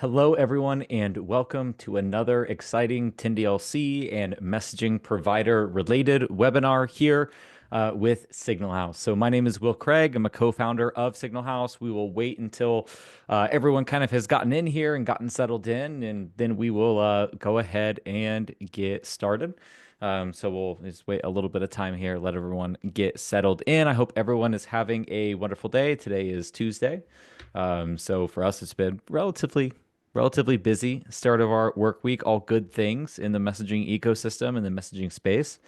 Hello, everyone, and welcome to another exciting 10DLC and messaging provider related webinar here with Signal House. So, my name is Will Craig. I'm a co founder of Signal House. We will wait until everyone kind of has gotten in here and gotten settled in, and then we will go ahead and get started. So, we'll just wait a little bit of time here, let everyone get settled in. I hope everyone is having a wonderful day. Today is Tuesday. So, for us, it's been relatively busy start of our work week, all good things in the messaging ecosystem and the messaging space.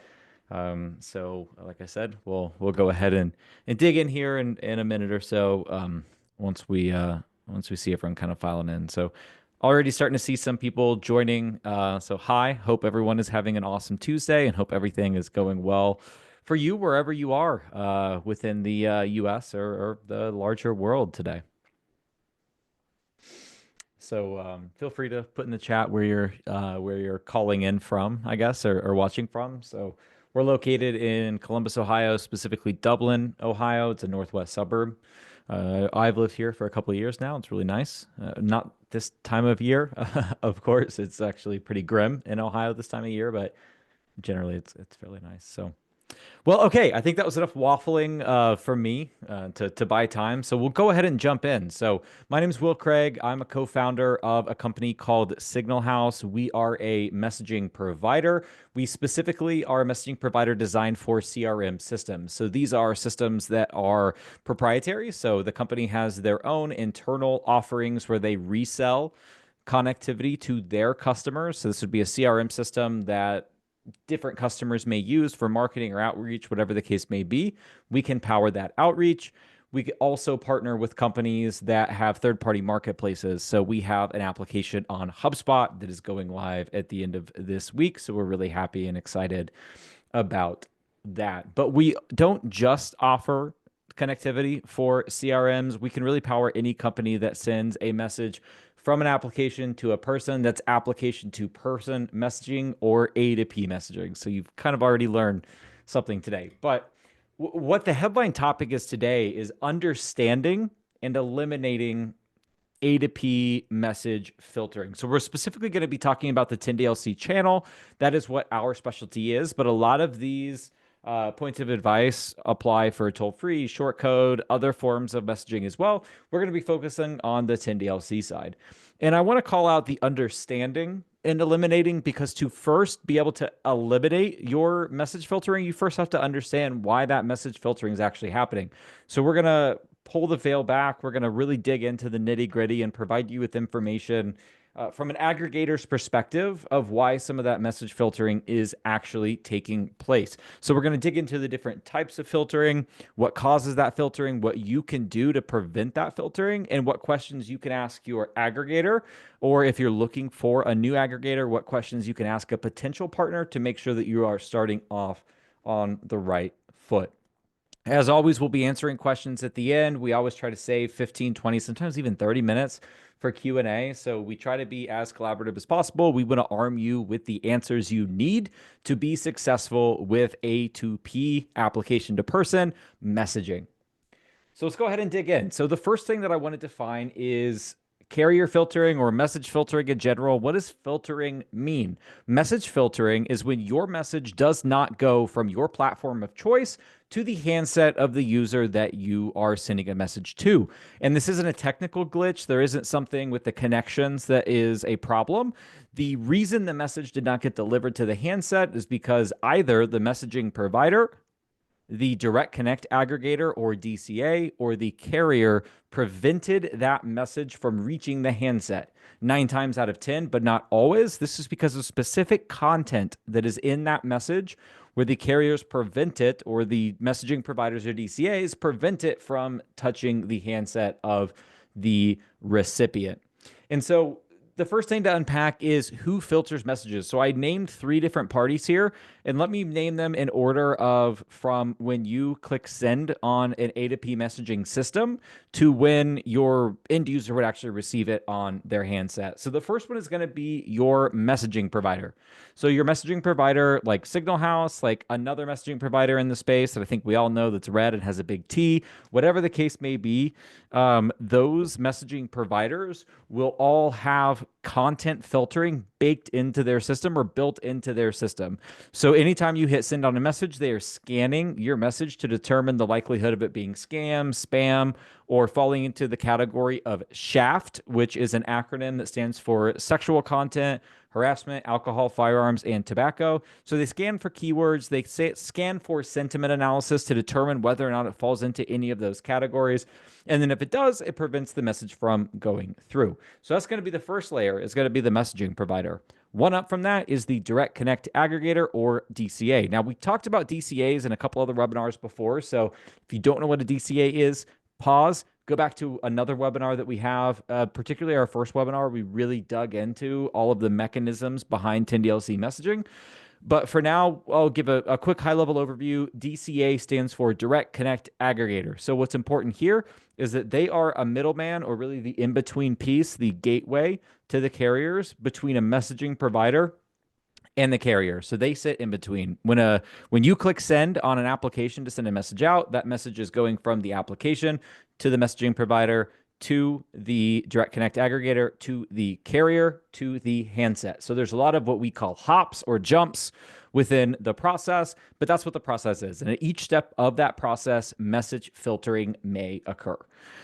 So like I said, we'll go ahead and dig in here in a minute or so once we see everyone kind of filing in. So already starting to see some people joining. So hi, hope everyone is having an awesome Tuesday and hope everything is going well for you wherever you are within the US or the larger world today. So feel free to put in the chat where you're calling in from, I guess, or watching from. So we're located in Columbus, Ohio, specifically Dublin, Ohio. It's a northwest suburb. I've lived here for a couple of years now. It's really nice. Not this time of year, of course. It's actually pretty grim in Ohio this time of year, but generally it's fairly nice. So. Well, okay. I think that was enough waffling from me to buy time. So we'll go ahead and jump in. So my name is Will Craig. I'm a co-founder of a company called Signal House. We are a messaging provider. We specifically are a messaging provider designed for CRM systems. So these are systems that are proprietary. So the company has their own internal offerings where they resell connectivity to their customers. So this would be a CRM system that different customers may use for marketing or outreach, whatever the case may be. We can power that outreach. We could also partner with companies that have third-party marketplaces. So we have an application on HubSpot that is going live at the end of this week. So we're really happy and excited about that. But we don't just offer connectivity for CRMs. We can really power any company that sends a message from an application to a person. That's application to person messaging or A to P messaging. So you've kind of already learned something today. But what the headline topic is today is understanding and eliminating A to P message filtering. So we're specifically going to be talking about the 10DLC channel. That is what our specialty is. But a lot of these points of advice apply for toll-free, short code, other forms of messaging as well. We're going to be focusing on the 10DLC side. And I want to call out the understanding and eliminating, because to first be able to eliminate your message filtering, you first have to understand why that message filtering is actually happening. So we're going to pull the veil back. We're going to really dig into the nitty gritty and provide you with information from an aggregator's perspective of why some of that message filtering is actually taking place. So we're going to dig into the different types of filtering, what causes that filtering, what you can do to prevent that filtering, and what questions you can ask your aggregator, or if you're looking for a new aggregator, what questions you can ask a potential partner to make sure that you are starting off on the right foot. As always, we'll be answering questions at the end. We always try to save 15, 20, sometimes even 30 minutes for Q&A. So we try to be as collaborative as possible. We want to arm you with the answers you need to be successful with A2P, application to person messaging. So let's go ahead and dig in. So the first thing that I want to define is carrier filtering or message filtering in general. What does filtering mean? Message filtering is when your message does not go from your platform of choice to the handset of the user that you are sending a message to. And this isn't a technical glitch. There isn't something with the connections that is a problem. The reason the message did not get delivered to the handset is because either the messaging provider, the direct connect aggregator or DCA, or the carrier prevented that message from reaching the handset. 9 times out of 10, but not always. This is because of specific content that is in that message where the carriers prevent it, or the messaging providers or DCAs prevent it from touching the handset of the recipient. And so the first thing to unpack is who filters messages. So I named three different parties here, and let me name them in order of from when you click send on an A2P messaging system to when your end user would actually receive it on their handset. So the first one is going to be your messaging provider. So your messaging provider, like Signal House, like another messaging provider in the space that I think we all know that's red and has a big T, whatever the case may be, those messaging providers will all have content filtering baked into their system or built into their system. So anytime you hit send on a message, they are scanning your message to determine the likelihood of it being scam, spam, or falling into the category of SHAFT, which is an acronym that stands for sexual content, harassment, alcohol, firearms, and tobacco. So they scan for keywords. They scan for sentiment analysis to determine whether or not it falls into any of those categories. And then if it does, it prevents the message from going through. So that's going to be the first layer. It's going to be the messaging provider. One up from that is the Direct Connect Aggregator, or DCA. Now, we talked about DCAs in a couple other webinars before. So if you don't know what a DCA is, pause, go back to another webinar that we have, particularly our first webinar. We really dug into all of the mechanisms behind 10DLC messaging. But for now, I'll give a quick high-level overview. DCA stands for Direct Connect Aggregator. So what's important here is that they are a middleman, or really the in-between piece, the gateway to the carriers between a messaging provider and the carrier. So they sit in between. When you click send on an application to send a message out, that message is going from the application to the messaging provider to the Direct Connect Aggregator to the carrier to the handset. So there's a lot of what we call hops or jumps within the process, but that's what the process is. And at each step of that process, message filtering may occur.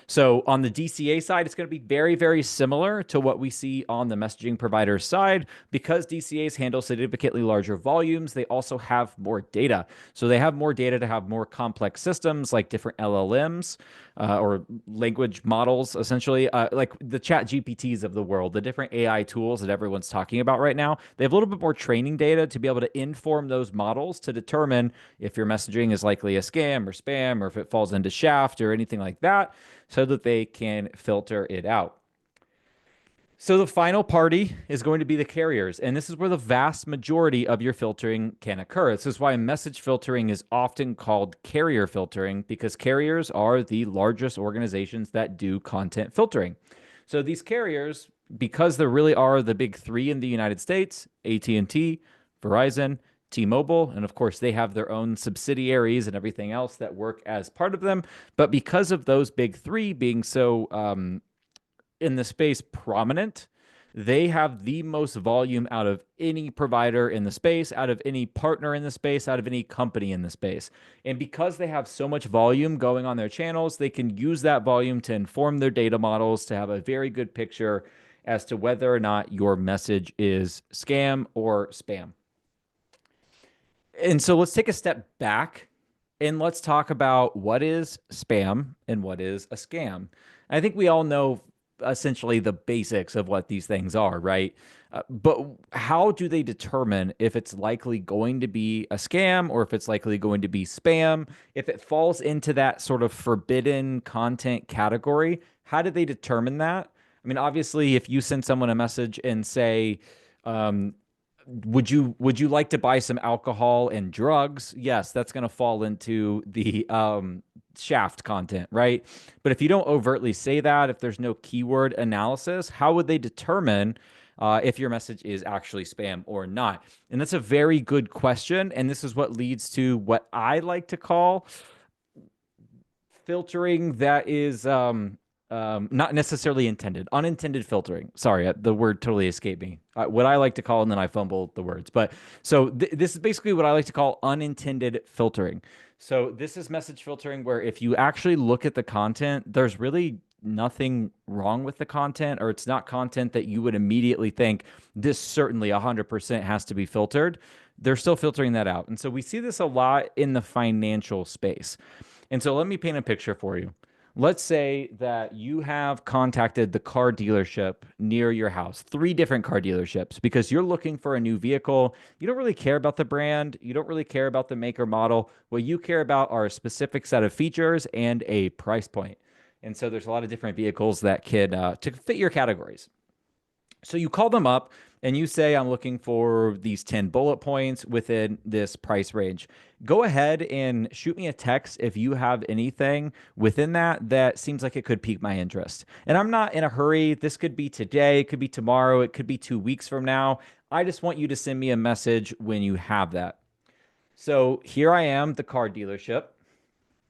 So on the DCA side, it's going to be very, very similar to what we see on the messaging provider side. Because DCAs handle significantly larger volumes, they also have more data. So they have more data to have more complex systems like different LLMs or language models, essentially, like the chat GPTs of the world, the different AI tools that everyone's talking about right now. They have a little bit more training data to be able to inform those models to determine if your messaging is likely a scam or spam, or if it falls into shaft or anything like that, so that they can filter it out. So the final party is going to be the carriers, and this is where the vast majority of your filtering can occur. This is why message filtering is often called carrier filtering, because carriers are the largest organizations that do content filtering. So these carriers, because there really are the big three in the United States, AT&T, Verizon, T-Mobile, and of course they have their own subsidiaries and everything else that work as part of them. But because of those big three being so in the space prominent, they have the most volume out of any provider in the space, out of any partner in the space, out of any company in the space. And because they have so much volume going on their channels, they can use that volume to inform their data models to have a very good picture as to whether or not your message is scam or spam. And so let's take a step back and let's talk about what is spam and what is a scam. I think we all know essentially the basics of what these things are, right? But how do they determine if it's likely going to be a scam or if it's likely going to be spam? If it falls into that sort of forbidden content category, how do they determine that? I mean, obviously, if you send someone a message and say, would you like to buy some alcohol and drugs? Yes, that's going to fall into the shaft content, right? But if you don't overtly say that, if there's no keyword analysis, how would they determine if your message is actually spam or not? And that's a very good question. And this is what leads to what I like to call filtering that is not necessarily intended, unintended filtering. Sorry, the word totally escaped me. What I like to call, and then I fumbled the words. But so this is basically what I like to call unintended filtering. So this is message filtering where if you actually look at the content, there's really nothing wrong with the content, or it's not content that you would immediately think this certainly 100% has to be filtered. They're still filtering that out. And so we see this a lot in the financial space. And so let me paint a picture for you. Let's say that you have contacted the car dealership near your house, 3 different car dealerships, because you're looking for a new vehicle. You don't really care about the brand. You don't really care about the make or model. What you care about are a specific set of features and a price point. And so there's a lot of different vehicles that could to fit your categories. So you call them up and you say, I'm looking for these 10 bullet points within this price range. Go ahead and shoot me a text if you have anything within that seems like it could pique my interest. And I'm not in a hurry. This could be today, it could be tomorrow, it could be 2 weeks from now. I just want you to send me a message when you have that. So here I am, the car dealership.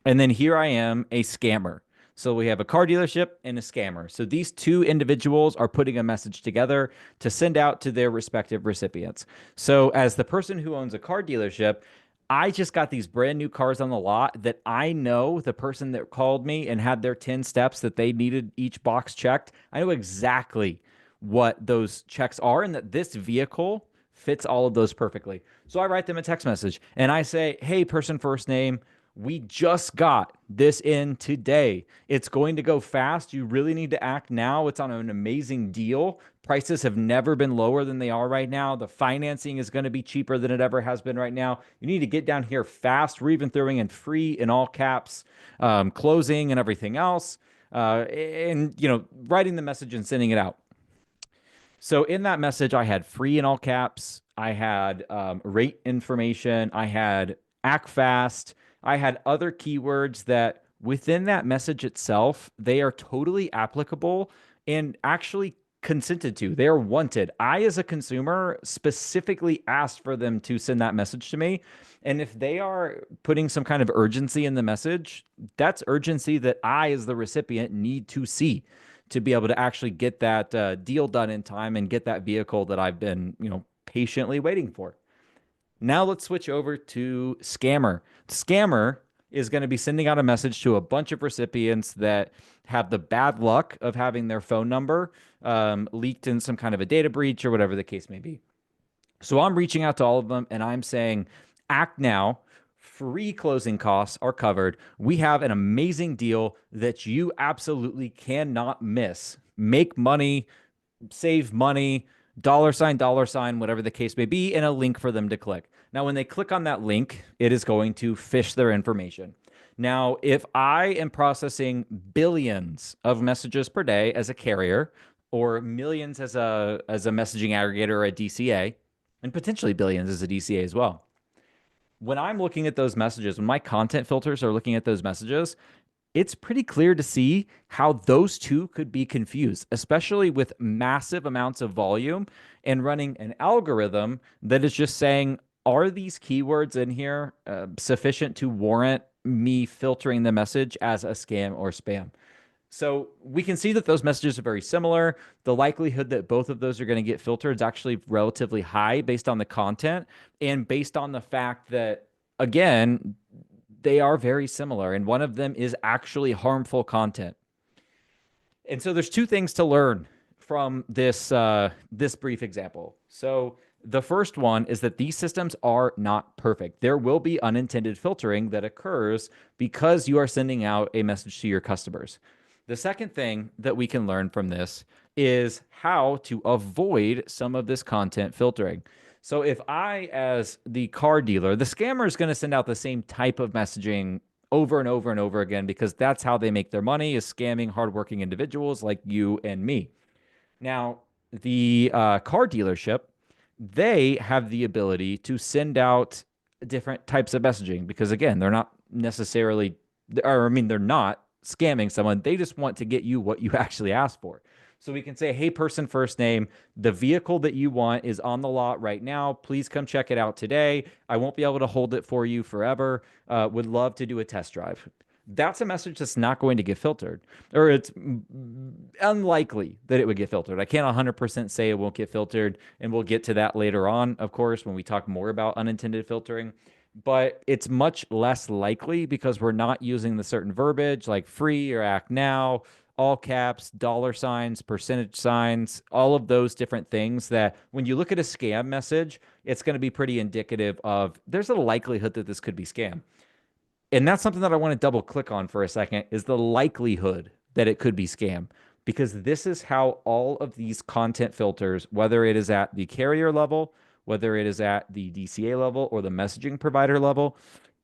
And then here I am, a scammer. So we have a car dealership and a scammer. So these two individuals are putting a message together to send out to their respective recipients. So as the person who owns a car dealership, I just got these brand new cars on the lot that I know the person that called me and had their 10 steps that they needed each box checked. I know exactly what those checks are and that this vehicle fits all of those perfectly. So I write them a text message and I say, hey, person first name, we just got this in today. It's going to go fast. You really need to act now. It's on an amazing deal. Prices have never been lower than they are right now. The financing is going to be cheaper than it ever has been right now. You need to get down here fast. We're even throwing in free in all caps, closing and everything else. And, writing the message and sending it out. So in that message, I had free in all caps. I had rate information. I had act fast. I had other keywords that within that message itself, they are totally applicable and actually consented to. They are wanted. I, as a consumer, specifically asked for them to send that message to me. And if they are putting some kind of urgency in the message, that's urgency that I, as the recipient, need to see to be able to actually get that deal done in time and get that vehicle that I've been, patiently waiting for. Now let's switch over to Scammer. Scammer is going to be sending out a message to a bunch of recipients that have the bad luck of having their phone number leaked in some kind of a data breach or whatever the case may be. So I'm reaching out to all of them and I'm saying, act now. Free closing costs are covered. We have an amazing deal that you absolutely cannot miss. Make money, save money, dollar sign, whatever the case may be, and a link for them to click. Now, when they click on that link, it is going to fish their information. Now, if I am processing billions of messages per day as a carrier, or millions as a messaging aggregator or a DCA, and potentially billions as a DCA as well, when I'm looking at those messages, when my content filters are looking at those messages, it's pretty clear to see how those two could be confused, especially with massive amounts of volume and running an algorithm that is just saying, are these keywords in here sufficient to warrant me filtering the message as a scam or spam? So we can see that those messages are very similar. The likelihood that both of those are going to get filtered is actually relatively high based on the content and based on the fact that, again, they are very similar, and one of them is actually harmful content. And so there's two things to learn from this brief example. So the first one is that these systems are not perfect. There will be unintended filtering that occurs because you are sending out a message to your customers. The second thing that we can learn from this is how to avoid some of this content filtering. So if I, as the car dealer, the scammer is going to send out the same type of messaging over and over and over again because that's how they make their money, is scamming hardworking individuals like you and me. Now, the car dealership, they have the ability to send out different types of messaging because, again, they're not necessarily, or I mean, they're not scamming someone. They just want to get you what you actually asked for. So we can say, hey, person first name, the vehicle that you want is on the lot right now. Please come check it out today. I won't be able to hold it for you forever. Would love to do a test drive. That's a message that's not going to get filtered, or it's unlikely that it would get filtered. I can't 100% say it won't get filtered, and we'll get to that later on, of course, when we talk more about unintended filtering. But it's much less likely because we're not using the certain verbiage like free or act now, all caps, dollar signs, percentage signs, all of those different things that when you look at a scam message, it's going to be pretty indicative of there's a likelihood that this could be scam. And that's something that I want to double click on for a second is the likelihood that it could be scam, because this is how all of these content filters, whether it is at the carrier level, whether it is at the DCA level or the messaging provider level,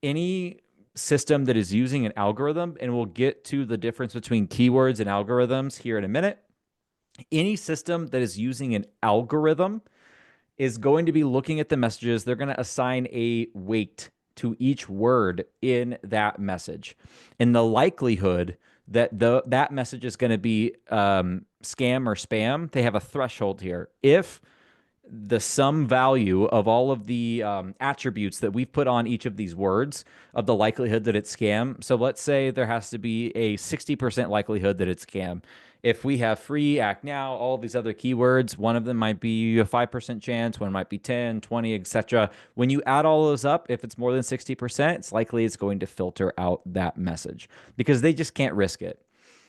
any system that is using an algorithm, and we'll get to the difference between keywords and algorithms here in a minute, Any system that is using an algorithm is going to be looking at the messages. They're going to assign a weight to each word in that message. And the likelihood that that message is going to be scam or spam, they have a threshold here. If the sum value of all of the attributes that we've put on each of these words of the likelihood that it's scam. So let's say there has to be a 60% likelihood that it's scam. If we have free, act now, all of these other keywords, one of them might be a 5% chance, one might be 10, 20, etc. When you add all those up, if it's more than 60%, it's likely it's going to filter out that message because they just can't risk it.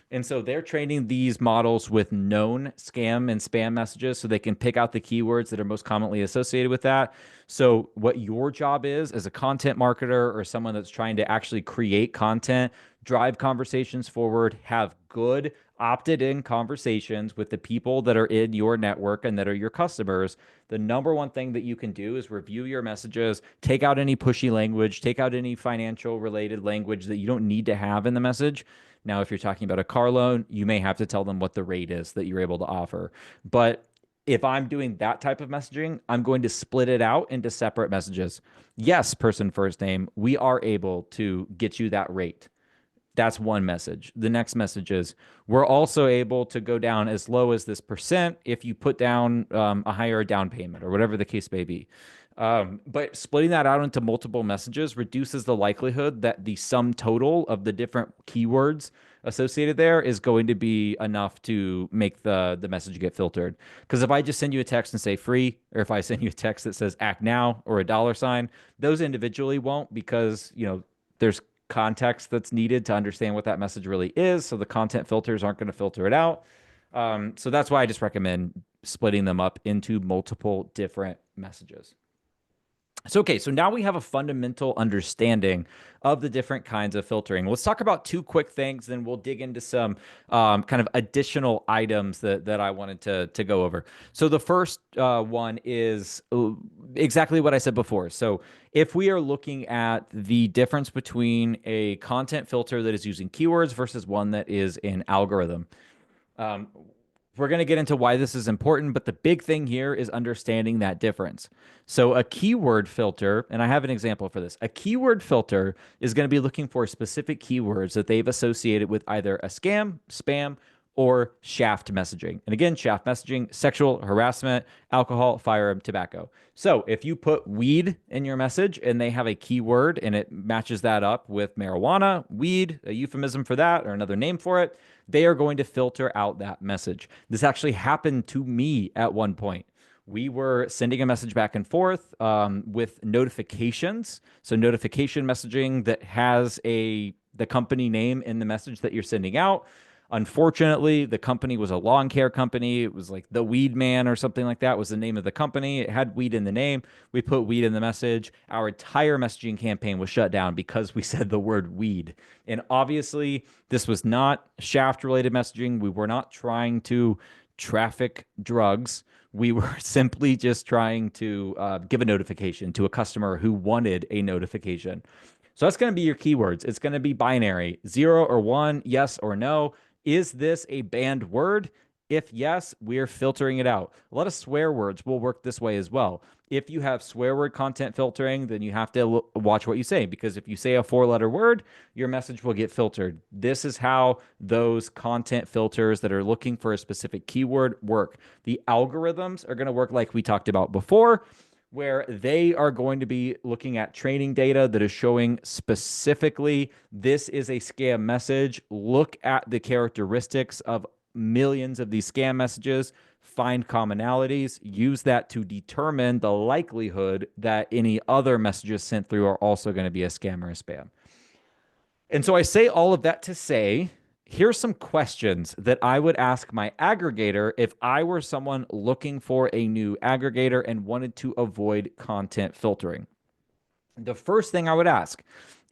And so they're training these models with known scam and spam messages so they can pick out the keywords that are most commonly associated with that. So, what your job is as a content marketer or someone that's trying to actually create content, drive conversations forward, have good opted in conversations with the people that are in your network and that are your customers. The number one thing that you can do is review your messages, take out any pushy language, take out any financial related language that you don't need to have in the message. Now, if you're talking about a car loan, you may have to tell them what the rate is that you're able to offer. But if I'm doing that type of messaging, I'm going to split it out into separate messages. Yes, person first name, we are able to get you that rate. That's one message. The next message is we're also able to go down as low as this percent if you put down a higher down payment or whatever the case may be. But splitting that out into multiple messages reduces the likelihood that the sum total of the different keywords associated there is going to be enough to make the message get filtered. Because if I just send you a text and say free, or if I send you a text that says act now or a dollar sign, those individually won't because, there's context that's needed to understand what that message really is. So the content filters aren't going to filter it out. So that's why I just recommend splitting them up into multiple different messages. So, okay, so now we have a fundamental understanding of the different kinds of filtering. Let's talk about two quick things, then we'll dig into some kind of additional items that I wanted to go over. So, the first one is exactly what I said before. So, if we are looking at the difference between a content filter that is using keywords versus one that is an algorithm, um, we're going to get into why this is important, but the big thing here is understanding that difference. So, a keyword filter, and I have an example for this, a keyword filter is going to be looking for specific keywords that they've associated with either a scam, spam, or shaft messaging. And again, shaft messaging, sexual harassment, alcohol, firearm, tobacco. So, if you put weed in your message and they have a keyword and it matches that up with marijuana, weed, a euphemism for that, or another name for it, they are going to filter out that message. This actually happened to me at one point. We were sending a message back and forth with notifications. So notification messaging that has the company name in the message that you're sending out. Unfortunately, the company was a lawn care company. It was like the Weed Man or something like that was the name of the company. It had weed in the name. We put weed in the message. Our entire messaging campaign was shut down because we said the word weed. And obviously, this was not shaft related messaging. We were not trying to traffic drugs. We were simply just trying to give a notification to a customer who wanted a notification. So that's going to be your keywords. It's going to be binary, 0 or 1, yes or no. Is this a banned word? If yes, we're filtering it out. A lot of swear words will work this way as well. If you have swear word content filtering, then you have to watch what you say, because if you say a 4-letter word, your message will get filtered. This is how those content filters that are looking for a specific keyword work. The algorithms are going to work like we talked about before, where they are going to be looking at training data that is showing specifically this is a scam message. Look at the characteristics of millions of these scam messages, find commonalities, use that to determine the likelihood that any other messages sent through are also going to be a scam or a spam. And so I say all of that to say, here's some questions that I would ask my aggregator if I were someone looking for a new aggregator and wanted to avoid content filtering. The first thing I would ask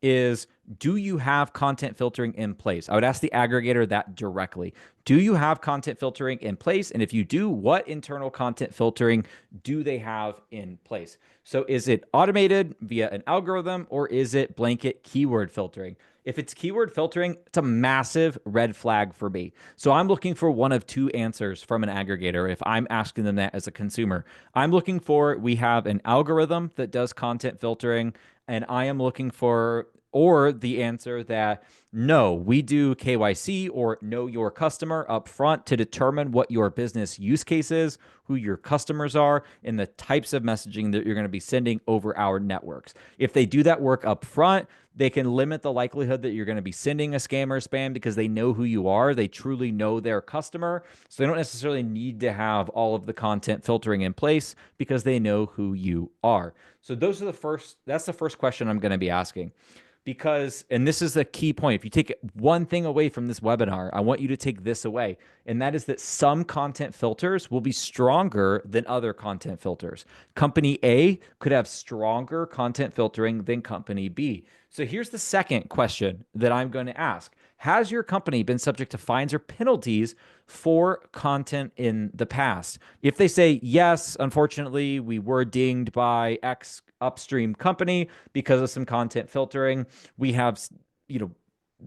is, do you have content filtering in place? I would ask the aggregator that directly. Do you have content filtering in place? And if you do, what internal content filtering do they have in place? So is it automated via an algorithm, or is it blanket keyword filtering? If it's keyword filtering, it's a massive red flag for me. So I'm looking for one of two answers from an aggregator if I'm asking them that as a consumer. I'm looking for we have an algorithm that does content filtering, and I am looking for or the answer that no, we do KYC or know your customer up front to determine what your business use case is, who your customers are, and the types of messaging that you're going to be sending over our networks. If they do that work up front, they can limit the likelihood that you're going to be sending a scam or spam because they know who you are. They truly know their customer. So they don't necessarily need to have all of the content filtering in place because they know who you are. So that's the first question I'm going to be asking. Because, and this is the key point, if you take one thing away from this webinar, I want you to take this away. And that is that some content filters will be stronger than other content filters. Company A could have stronger content filtering than company B. So here's the second question that I'm going to ask. Has your company been subject to fines or penalties for content in the past? If they say yes, unfortunately, we were dinged by X upstream company because of some content filtering, we have,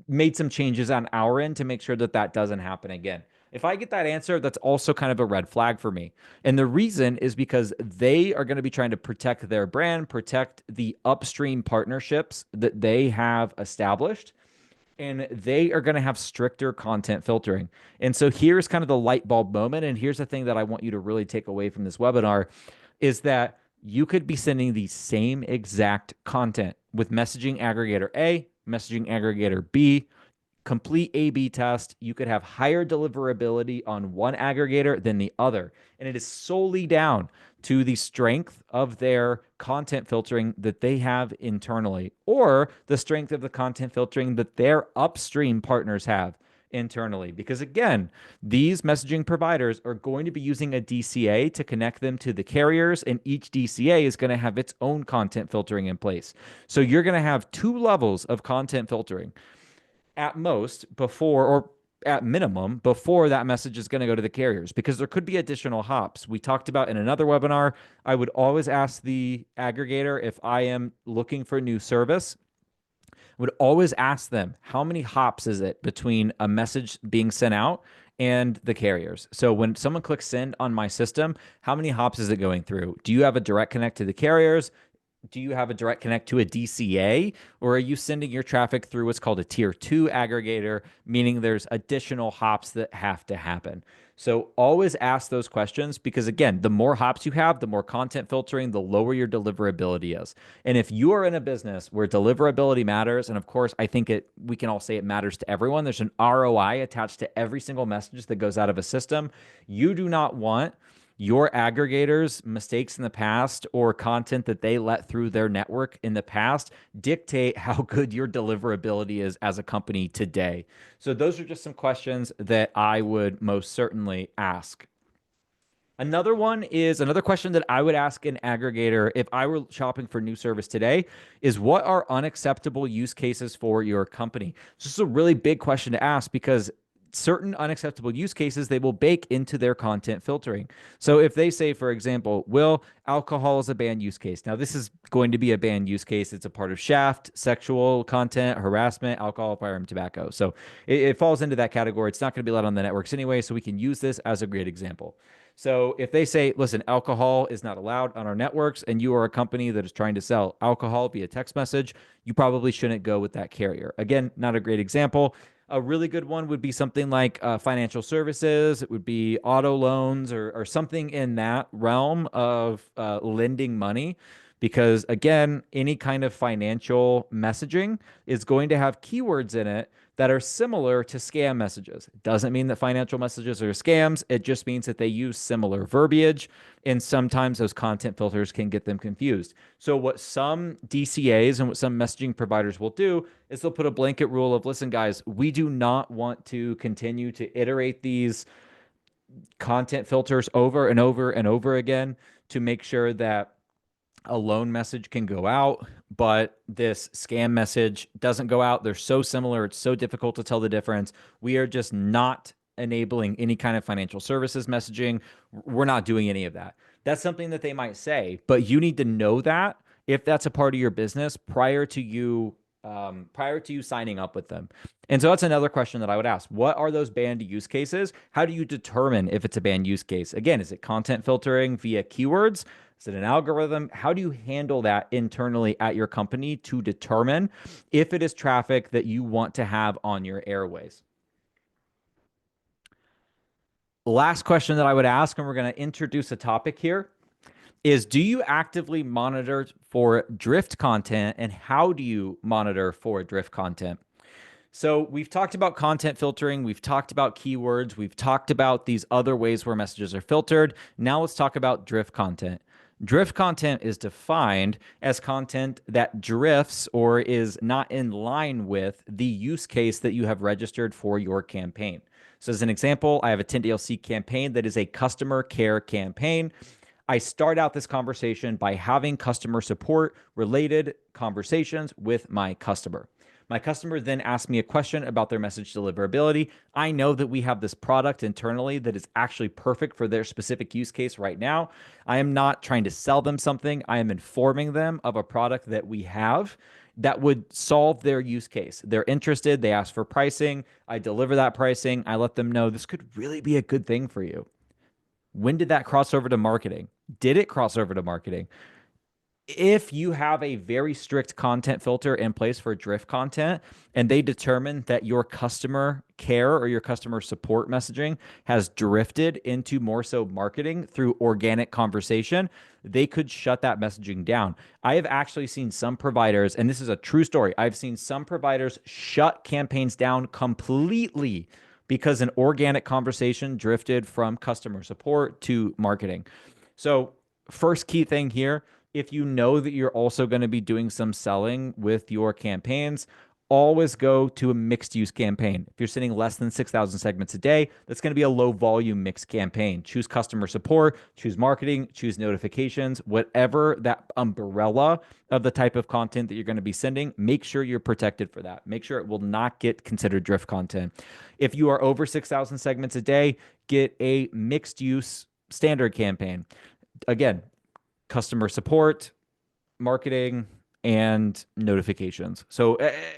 made some changes on our end to make sure that that doesn't happen again. If I get that answer, that's also kind of a red flag for me. And the reason is because they are going to be trying to protect their brand, protect the upstream partnerships that they have established, and they are going to have stricter content filtering. And so here's kind of the light bulb moment. And here's the thing that I want you to really take away from this webinar is that you could be sending the same exact content with messaging aggregator A, messaging aggregator B, complete A/B test. You could have higher deliverability on one aggregator than the other. And it is solely down to the strength of their content filtering that they have internally, or the strength of the content filtering that their upstream partners have internally. Because again, these messaging providers are going to be using a DCA to connect them to the carriers, and each DCA is going to have its own content filtering in place. So you're going to have two levels of content filtering at most before, or at minimum before that message is going to go to the carriers, because there could be additional hops. We talked about in another webinar, I would always ask the aggregator if I am looking for a new service, would always ask them, how many hops is it between a message being sent out and the carriers? So when someone clicks send on my system, how many hops is it going through? Do you have a direct connect to the carriers? Do you have a direct connect to a DCA, or are you sending your traffic through what's called a tier 2 aggregator, meaning there's additional hops that have to happen? So always ask those questions, because again, the more hops you have, the more content filtering, the lower your deliverability is. And if you are in a business where deliverability matters, and of course, I think we can all say it matters to everyone, there's an ROI attached to every single message that goes out of a system. You do not want your aggregators' mistakes in the past or content that they let through their network in the past dictate how good your deliverability is as a company today. So those are just some questions that I would most certainly ask. Another question that I would ask an aggregator if I were shopping for new service today is, what are unacceptable use cases for your company? So this is a really big question to ask, because certain unacceptable use cases they will bake into their content filtering. So if they say, for example, Will, alcohol is a banned use case. Now, this is going to be a banned use case. It's a part of Shaft, sexual content, harassment, alcohol, firearm, tobacco. So it falls into that category. It's not going to be allowed on the networks anyway, so we can use this as a great example. So if they say, listen, alcohol is not allowed on our networks, and you are a company that is trying to sell alcohol via text message, you probably shouldn't go with that carrier. Again, not a great example. A really good one would be something like financial services. It would be auto loans, or something in that realm of lending money. Because again, any kind of financial messaging is going to have keywords in it that are similar to scam messages. It doesn't mean that financial messages are scams. It just means that they use similar verbiage, and sometimes those content filters can get them confused. So what some DCAs and what some messaging providers will do is they'll put a blanket rule of, listen, guys, we do not want to continue to iterate these content filters over and over and over again to make sure that a loan message can go out, but this scam message doesn't go out. They're so similar. It's so difficult to tell the difference. We are just not enabling any kind of financial services messaging. We're not doing any of that. That's something that they might say, but you need to know that if that's a part of your business prior to you prior to you signing up with them. And so that's another question that I would ask. What are those banned use cases? How do you determine if it's a banned use case? Again, is it content filtering via keywords? Is it an algorithm? How do you handle that internally at your company to determine if it is traffic that you want to have on your airways? Last question that I would ask, and we're going to introduce a topic here, is do you actively monitor for drift content, and how do you monitor for drift content? So we've talked about content filtering, we've talked about keywords, we've talked about these other ways where messages are filtered. Now let's talk about drift content. Drift content is defined as content that drifts or is not in line with the use case that you have registered for your campaign. So as an example, I have a 10DLC campaign that is a customer care campaign. I start out this conversation by having customer support related conversations with my customer. My customer then asks me a question about their message deliverability. I know that we have this product internally that is actually perfect for their specific use case right now. I am not trying to sell them something. I am informing them of a product that we have that would solve their use case. They're interested. They ask for pricing. I deliver that pricing. I let them know this could really be a good thing for you. When did that cross over to marketing? Did it cross over to marketing? If you have a very strict content filter in place for drift content and they determine that your customer care or your customer support messaging has drifted into more so marketing through organic conversation, they could shut that messaging down. I have actually seen some providers, and this is a true story, I've seen some providers shut campaigns down completely because an organic conversation drifted from customer support to marketing. So, first key thing here, if you know that you're also going to be doing some selling with your campaigns, always go to a mixed use campaign. If you're sending less than 6,000 segments a day, that's going to be a low volume mixed campaign. Choose customer support, choose marketing, choose notifications, whatever that umbrella of the type of content that you're going to be sending, make sure you're protected for that. Make sure it will not get considered drift content. If you are over 6,000 segments a day, get a mixed use standard campaign. Again, customer support, marketing, and notifications. So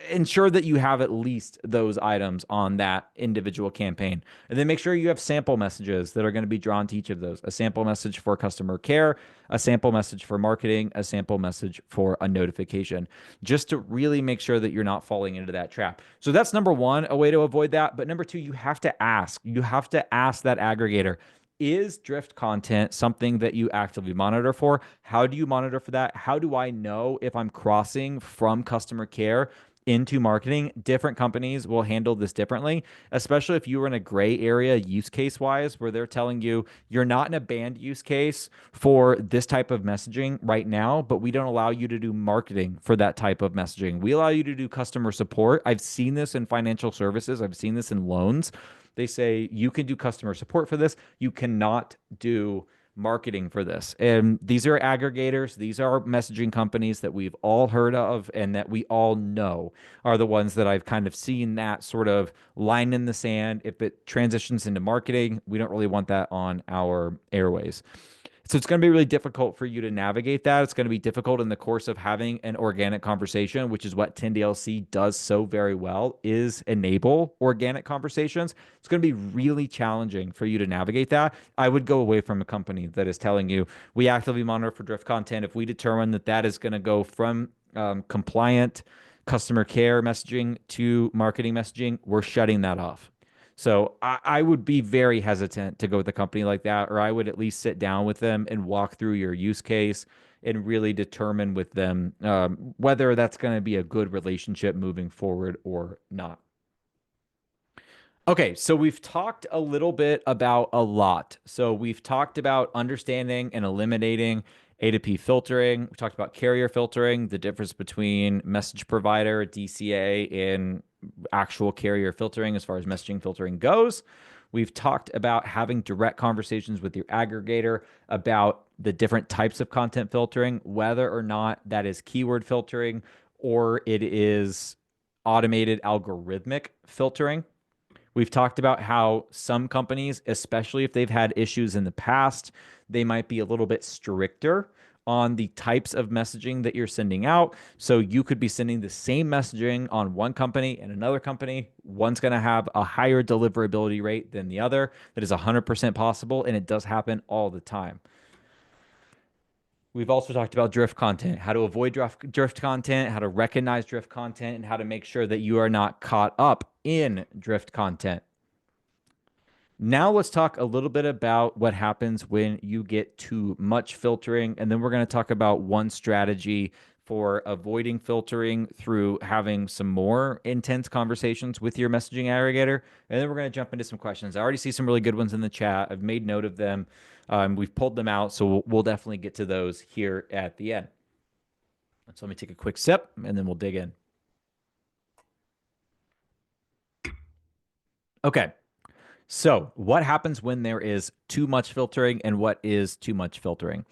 ensure that you have at least those items on that individual campaign. And then make sure you have sample messages that are going to be drawn to each of those. A sample message for customer care, a sample message for marketing, a sample message for a notification, just to really make sure that you're not falling into that trap. So that's number one, a way to avoid that. But number two, you have to ask. You have to ask that aggregator, is drift content something that you actively monitor for? How do you monitor for that? How do I know if I'm crossing from customer care into marketing? Different companies will handle this differently, especially if you were in a gray area use case wise, where they're telling you you're not in a banned use case for this type of messaging right now, but we don't allow you to do marketing for that type of messaging. We allow you to do customer support. I've seen this in financial services, I've seen this in loans. They say you can do customer support for this. You cannot do marketing for this. And these are aggregators. These are messaging companies that we've all heard of and that we all know are the ones that I've kind of seen that sort of line in the sand. If it transitions into marketing, we don't really want that on our airways. So it's going to be really difficult for you to navigate that. It's going to be difficult in the course of having an organic conversation, which is what 10DLC does so very well, is enable organic conversations. It's going to be really challenging for you to navigate that. I would go away from a company that is telling you, we actively monitor for drift content. If we determine that that is going to go from compliant customer care messaging to marketing messaging, we're shutting that off. So I would be very hesitant to go with a company like that, or I would at least sit down with them and walk through your use case and really determine with them whether that's going to be a good relationship moving forward or not. Okay, so we've talked a little bit about a lot. So we've talked about understanding and eliminating A2P filtering. We talked about carrier filtering, the difference between message provider, DCA, and actual carrier filtering as far as messaging filtering goes. We've talked about having direct conversations with your aggregator about the different types of content filtering, whether or not that is keyword filtering or it is automated algorithmic filtering. We've talked about how some companies, especially if they've had issues in the past, they might be a little bit stricter on the types of messaging that you're sending out. So you could be sending the same messaging on one company and another company. One's going to have a higher deliverability rate than the other. That is 100% possible, and it does happen all the time. We've also talked about drift content, how to avoid drift content, how to recognize drift content, and how to make sure that you are not caught up in drift content. Now let's talk a little bit about what happens when you get too much filtering, and then we're going to talk about one strategy for avoiding filtering through having some more intense conversations with your messaging aggregator. And then we're going to jump into some questions. I already see some really good ones in the chat. I've made note of them. We've pulled them out, so we'll definitely get to those here at the end. So let me take a quick sip, and then we'll dig in. Okay. So, what happens when there is too much filtering and what is too much filtering?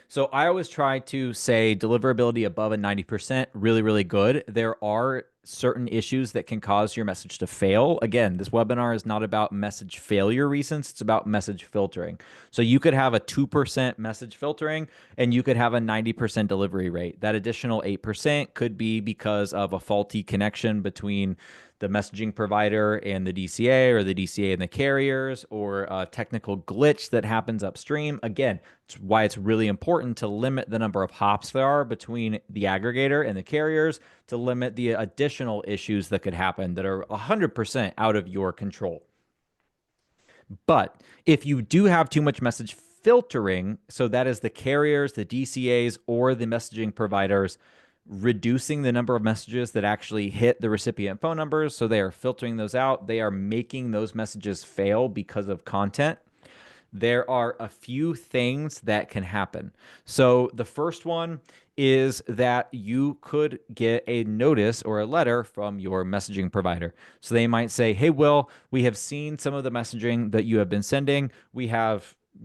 So, I always try to say deliverability above a 90%, really, really good. There are certain issues that can cause your message to fail. Again, this webinar is not about message failure reasons, it's about message filtering. So, you could have a 2% message filtering and you could have a 90% delivery rate. That additional 8% could be because of a faulty connection between the messaging provider and the DCA, or the DCA and the carriers, or a technical glitch that happens upstream. Again, it's why it's really important to limit the number of hops there are between the aggregator and the carriers to limit the additional issues that could happen that are 100% out of your control. But if you do have too much message filtering, so that is the carriers, the DCAs, or the messaging providers reducing the number of messages that actually hit the recipient phone numbers. So they are filtering those out. They are making those messages fail because of content. There are a few things that can happen. So the first one is that you could get a notice or a letter from your messaging provider. So they might say, "Hey, Will, we have seen some of the messaging that you have been sending.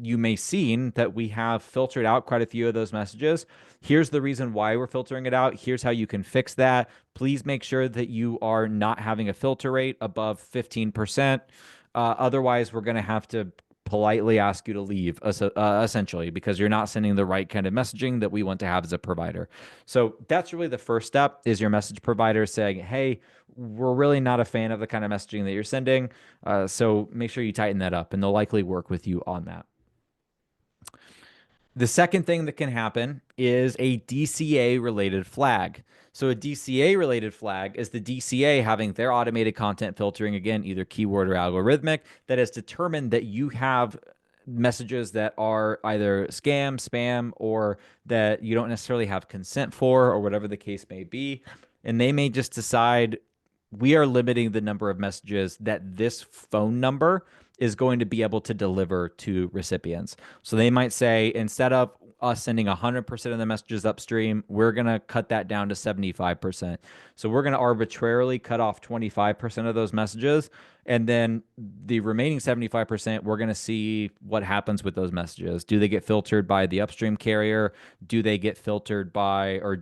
You may seen that we have filtered out quite a few of those messages. Here's the reason why we're filtering it out. Here's how you can fix that. Please make sure that you are not having a filter rate above 15%. Otherwise, we're going to have to politely ask you to leave, essentially, because you're not sending the right kind of messaging that we want to have as a provider." So that's really the first step, is your message provider saying, "Hey, we're really not a fan of the kind of messaging that you're sending. So make sure you tighten that up," and they'll likely work with you on that. The second thing that can happen is a DCA related flag. So a DCA related flag is the DCA having their automated content filtering, again, either keyword or algorithmic, that has determined that you have messages that are either scam, spam, or that you don't necessarily have consent for, or whatever the case may be. And they may just decide, we are limiting the number of messages that this phone number is going to be able to deliver to recipients. So they might say, instead of us sending 100% of the messages upstream, we're going to cut that down to 75%. So we're going to arbitrarily cut off 25% of those messages. And then the remaining 75%, we're going to see what happens with those messages. Do they get filtered by the upstream carrier? Do they get filtered by, or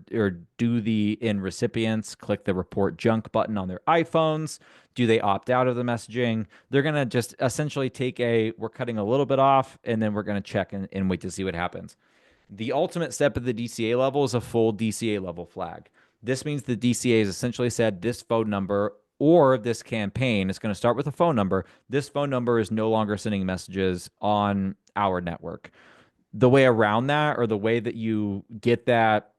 do the end recipients click the report junk button on their iPhones? Do they opt out of the messaging? They're going to just essentially we're cutting a little bit off, and then we're going to check and wait to see what happens. The ultimate step at the DCA level is a full DCA level flag. This means the DCA has essentially said, this phone number or this campaign is going to start with a phone number. This phone number is no longer sending messages on our network. The way around that, or the way that you get that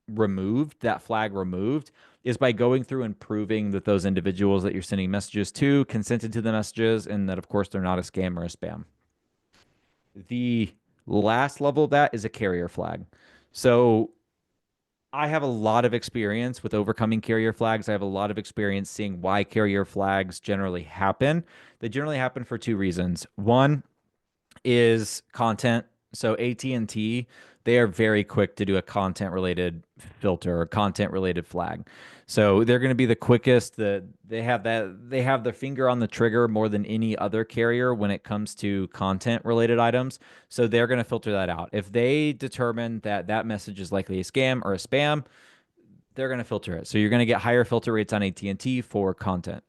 removed, that flag removed, is by going through and proving that those individuals that you're sending messages to consented to the messages, and that, of course, they're not a scam or a spam. The last level of that is a carrier flag. So I have a lot of experience with overcoming carrier flags. I have a lot of experience seeing why carrier flags generally happen. They generally happen for two reasons. One is content. So AT&T, they are very quick to do a content related filter or content related flag. So they're going to be the quickest. They have their finger on the trigger more than any other carrier when it comes to content related items. So they're going to filter that out. If they determine that that message is likely a scam or a spam, they're going to filter it. So you're going to get higher filter rates on AT&T for content.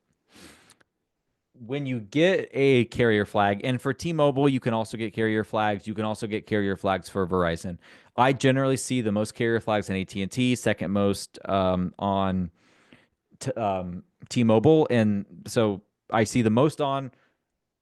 when you get a carrier flag, and for T-Mobile, you can also get carrier flags. You can also get carrier flags for Verizon. I generally see the most carrier flags on AT&T, second most on t T-Mobile, and so I see the most on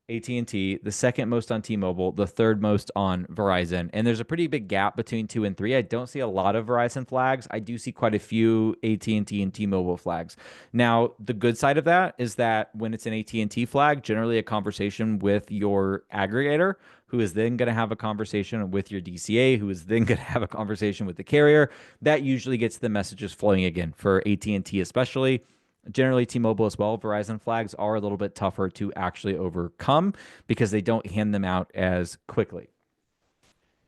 AT&T, the second most on T-Mobile, the third most on Verizon. And there's a pretty big gap between 2 and 3. I don't see a lot of Verizon flags. I do see quite a few AT&T and T-Mobile flags. Now, the good side of that is that when it's an AT&T flag, generally a conversation with your aggregator, who is then going to have a conversation with your DCA, who is then going to have a conversation with the carrier. That usually gets the messages flowing again for AT&T especially. Generally, T-Mobile as well. Verizon flags are a little bit tougher to actually overcome because they don't hand them out as quickly.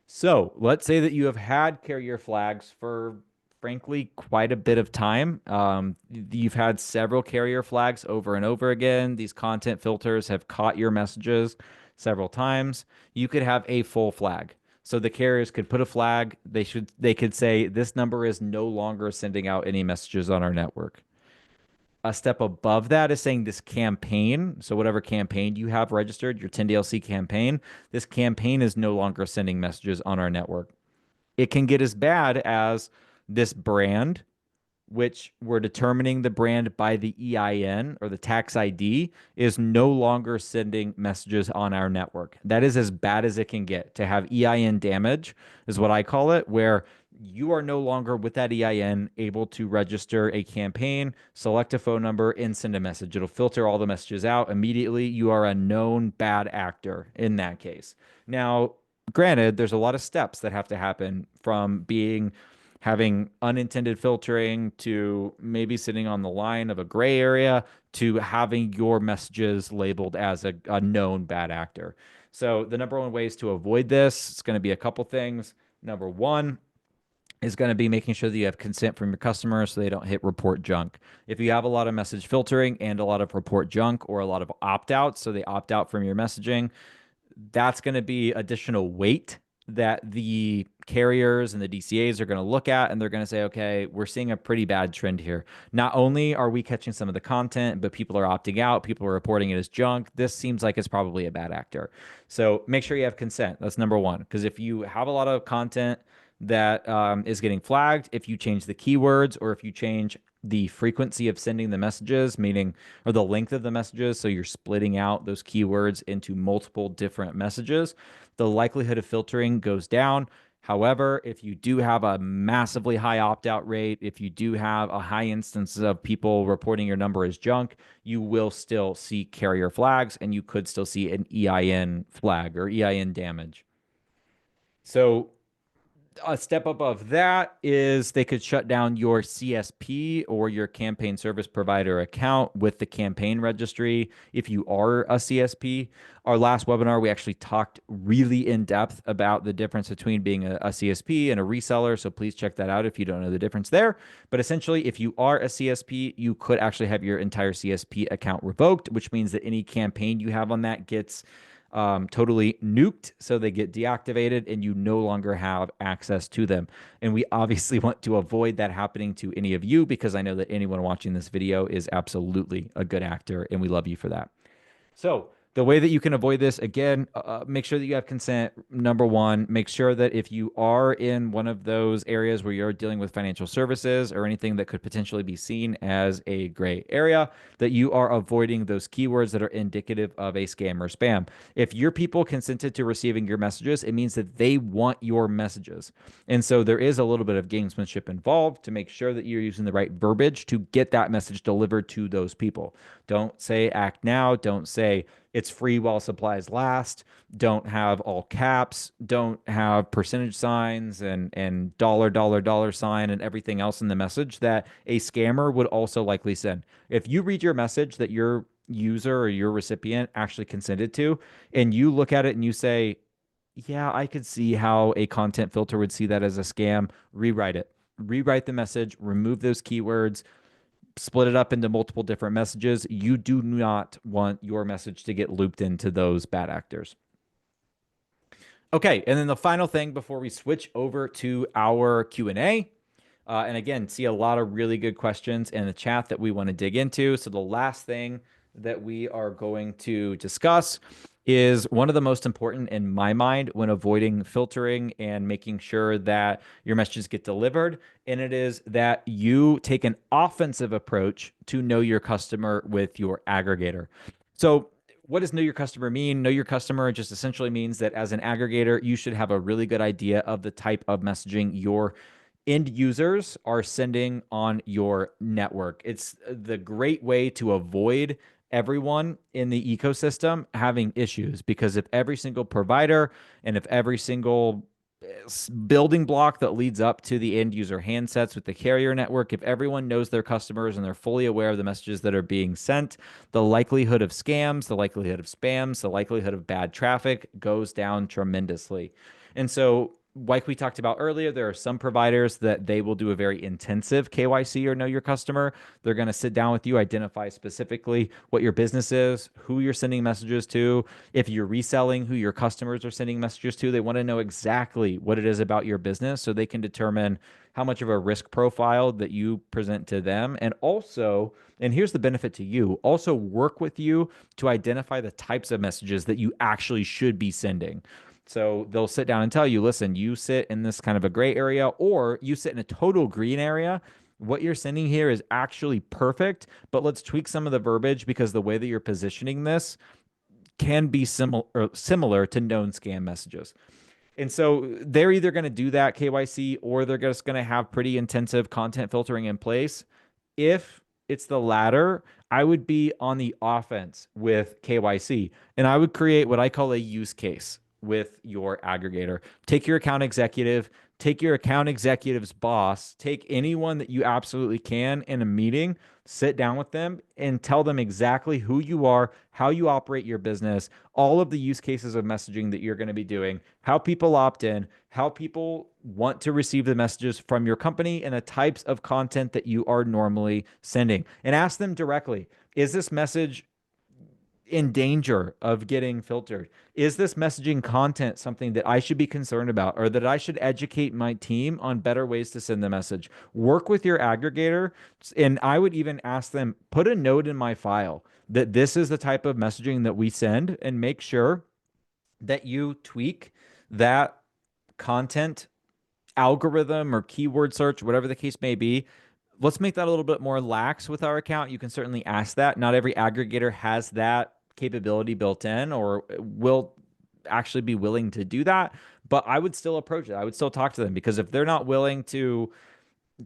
So let's say that you have had carrier flags for, frankly, quite a bit of time. You've had several carrier flags over and over again. These content filters have caught your messages several times. You could have a full flag. So the carriers could put a flag. They could say this number is no longer sending out any messages on our network. A step above that is saying this campaign, so whatever campaign you have registered, your 10DLC campaign, this campaign is no longer sending messages on our network. It can get as bad as this brand, which we're determining the brand by the EIN or the tax ID, is no longer sending messages on our network. That is as bad as it can get. To have EIN damage is what I call it, where you are no longer with that EIN able to register a campaign, select a phone number, and send a message. It'll filter all the messages out immediately. You are a known bad actor in that case. Now, granted, there's a lot of steps that have to happen from being having unintended filtering to maybe sitting on the line of a gray area to having your messages labeled as a known bad actor. So the number one ways to avoid this, it's going to be a couple things. Number one is going to be making sure that you have consent from your customers so they don't hit report junk. If you have a lot of message filtering and a lot of report junk or a lot of opt-outs, so they opt out from your messaging, that's going to be additional weight that the carriers and the DCAs are going to look at, and they're going to say, okay, we're seeing a pretty bad trend here. Not only are we catching some of the content, but people are opting out, people are reporting it as junk. This seems like it's probably a bad actor. So make sure you have consent. That's number one. Because if you have a lot of content that is getting flagged, if you change the keywords or if you change the frequency of sending the messages, meaning, or the length of the messages, so you're splitting out those keywords into multiple different messages, the likelihood of filtering goes down. However, if you do have a massively high opt-out rate, if you do have a high instance of people reporting your number as junk, you will still see carrier flags and you could still see an EIN flag or EIN damage. So a step above that is they could shut down your CSP or your campaign service provider account with the campaign registry if you are a CSP. Our last webinar, we actually talked really in depth about the difference between being a CSP and a reseller. So please check that out if you don't know the difference there. But essentially, if you are a CSP, you could actually have your entire CSP account revoked, which means that any campaign you have on that gets totally nuked, so they get deactivated and you no longer have access to them. And we obviously want to avoid that happening to any of you because I know that anyone watching this video is absolutely a good actor and we love you for that. So the way that you can avoid this, again, make sure that you have consent. Number one, make sure that if you are in one of those areas where you're dealing with financial services or anything that could potentially be seen as a gray area, that you are avoiding those keywords that are indicative of a scam or spam. If your people consented to receiving your messages, it means that they want your messages. And so there is a little bit of gamesmanship involved to make sure that you're using the right verbiage to get that message delivered to those people. Don't say act now. Don't say it's free while supplies last. Don't have all caps. Don't have percentage signs and dollar sign and everything else in the message that a scammer would also likely send. If you read your message that your user or your recipient actually consented to, and you look at it and you say, yeah, I could see how a content filter would see that as a scam, rewrite it. Rewrite the message, remove those keywords, split it up into multiple different messages. You do not want your message to get looped into those bad actors. Okay, and then the final thing before we switch over to our Q&A, and again, see a lot of really good questions in the chat that we want to dig into. So the last thing that we are going to discuss is one of the most important in my mind when avoiding filtering and making sure that your messages get delivered. And it is that you take an offensive approach to know your customer with your aggregator. So, what does know your customer mean? Know your customer just essentially means that as an aggregator, you should have a really good idea of the type of messaging your end users are sending on your network. It's the great way to avoid everyone in the ecosystem having issues, because if every single provider and if every single building block that leads up to the end user handsets with the carrier network, if everyone knows their customers and they're fully aware of the messages that are being sent, the likelihood of scams, the likelihood of spams, the likelihood of bad traffic goes down tremendously. And so, like we talked about earlier, there are some providers that they will do a very intensive KYC or know your customer. They're going to sit down with you, identify specifically what your business is, who you're sending messages to, if you're reselling, who your customers are sending messages to. They want to know exactly what it is about your business so they can determine how much of a risk profile that you present to them. And also, and here's the benefit to you, also work with you to identify the types of messages that you actually should be sending. So they'll sit down and tell you, listen, you sit in this kind of a gray area, or you sit in a total green area. What you're sending here is actually perfect, but let's tweak some of the verbiage because the way that you're positioning this can be similar to known scam messages. And so they're either going to do that KYC, or they're just going to have pretty intensive content filtering in place. If it's the latter, I would be on the offense with KYC, and I would create what I call a use case with your aggregator. Take your account executive, take your account executive's boss, take anyone that you absolutely can in a meeting, sit down with them and tell them exactly who you are, how you operate your business, all of the use cases of messaging that you're going to be doing, how people opt in, how people want to receive the messages from your company, and the types of content that you are normally sending. And ask them directly, is this message in danger of getting filtered? Is this messaging content something that I should be concerned about, or that I should educate my team on better ways to send the message? Work with your aggregator. And I would even ask them, put a note in my file that this is the type of messaging that we send, and make sure that you tweak that content algorithm or keyword search, whatever the case may be. Let's make that a little bit more lax with our account. You can certainly ask that. Not every aggregator has that capability built in or will actually be willing to do that, but I would still approach it. I would still talk to them, because if they're not willing to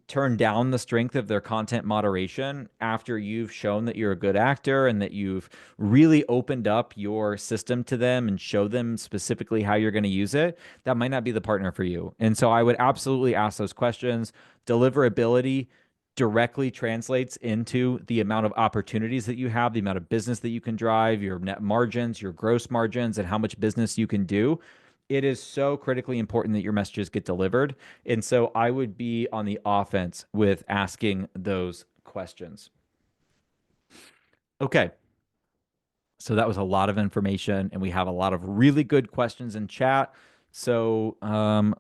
turn down the strength of their content moderation after you've shown that you're a good actor and that you've really opened up your system to them and show them specifically how you're going to use it, that might not be the partner for you. And so I would absolutely ask those questions. Deliverability directly translates into the amount of opportunities that you have, the amount of business that you can drive, your net margins, your gross margins, and how much business you can do. It is so critically important that your messages get delivered. And so I would be on the offense with asking those questions. Okay. So that was a lot of information, and we have a lot of really good questions in chat. So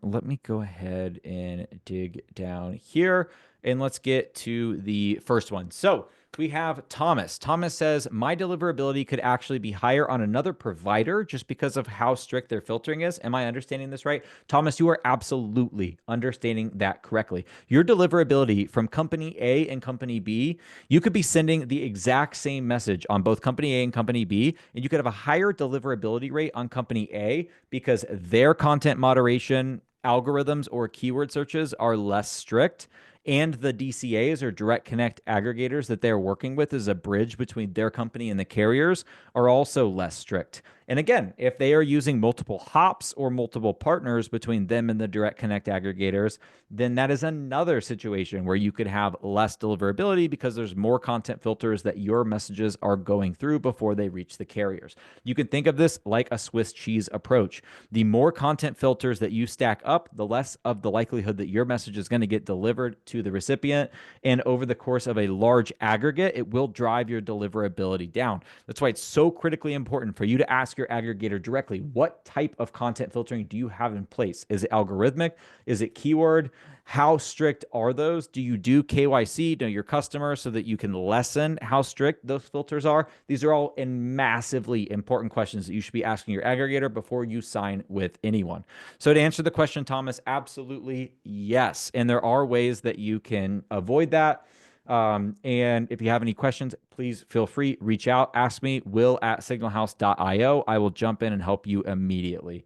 let me go ahead and dig down here, and let's get to the first one. So we have Thomas. Thomas says, my deliverability could actually be higher on another provider just because of how strict their filtering is. Am I understanding this right? Thomas, you are absolutely understanding that correctly. Your deliverability from company A and company B, you could be sending the exact same message on both company A and company B, and you could have a higher deliverability rate on company A because their content moderation algorithms or keyword searches are less strict, and the DCAs or direct connect aggregators that they're working with as a bridge between their company and the carriers are also less strict. And again, if they are using multiple hops or multiple partners between them and the direct connect aggregators, then that is another situation where you could have less deliverability because there's more content filters that your messages are going through before they reach the carriers. You can think of this like a Swiss cheese approach. The more content filters that you stack up, the less of the likelihood that your message is going to get delivered to the recipient. And over the course of a large aggregate, it will drive your deliverability down. That's why it's so critically important for you to ask ask your aggregator directly, what type of content filtering do you have in place? Is it algorithmic? Is it keyword? How strict are those? Do you do KYC, know your customer, so that you can lessen how strict those filters are? These are all massively important questions that you should be asking your aggregator before you sign with anyone. So to answer the question, Thomas, absolutely yes. And there are ways that you can avoid that. And if you have any questions, please feel free, reach out, ask me, will@signalhouse.io. I will jump in and help you immediately.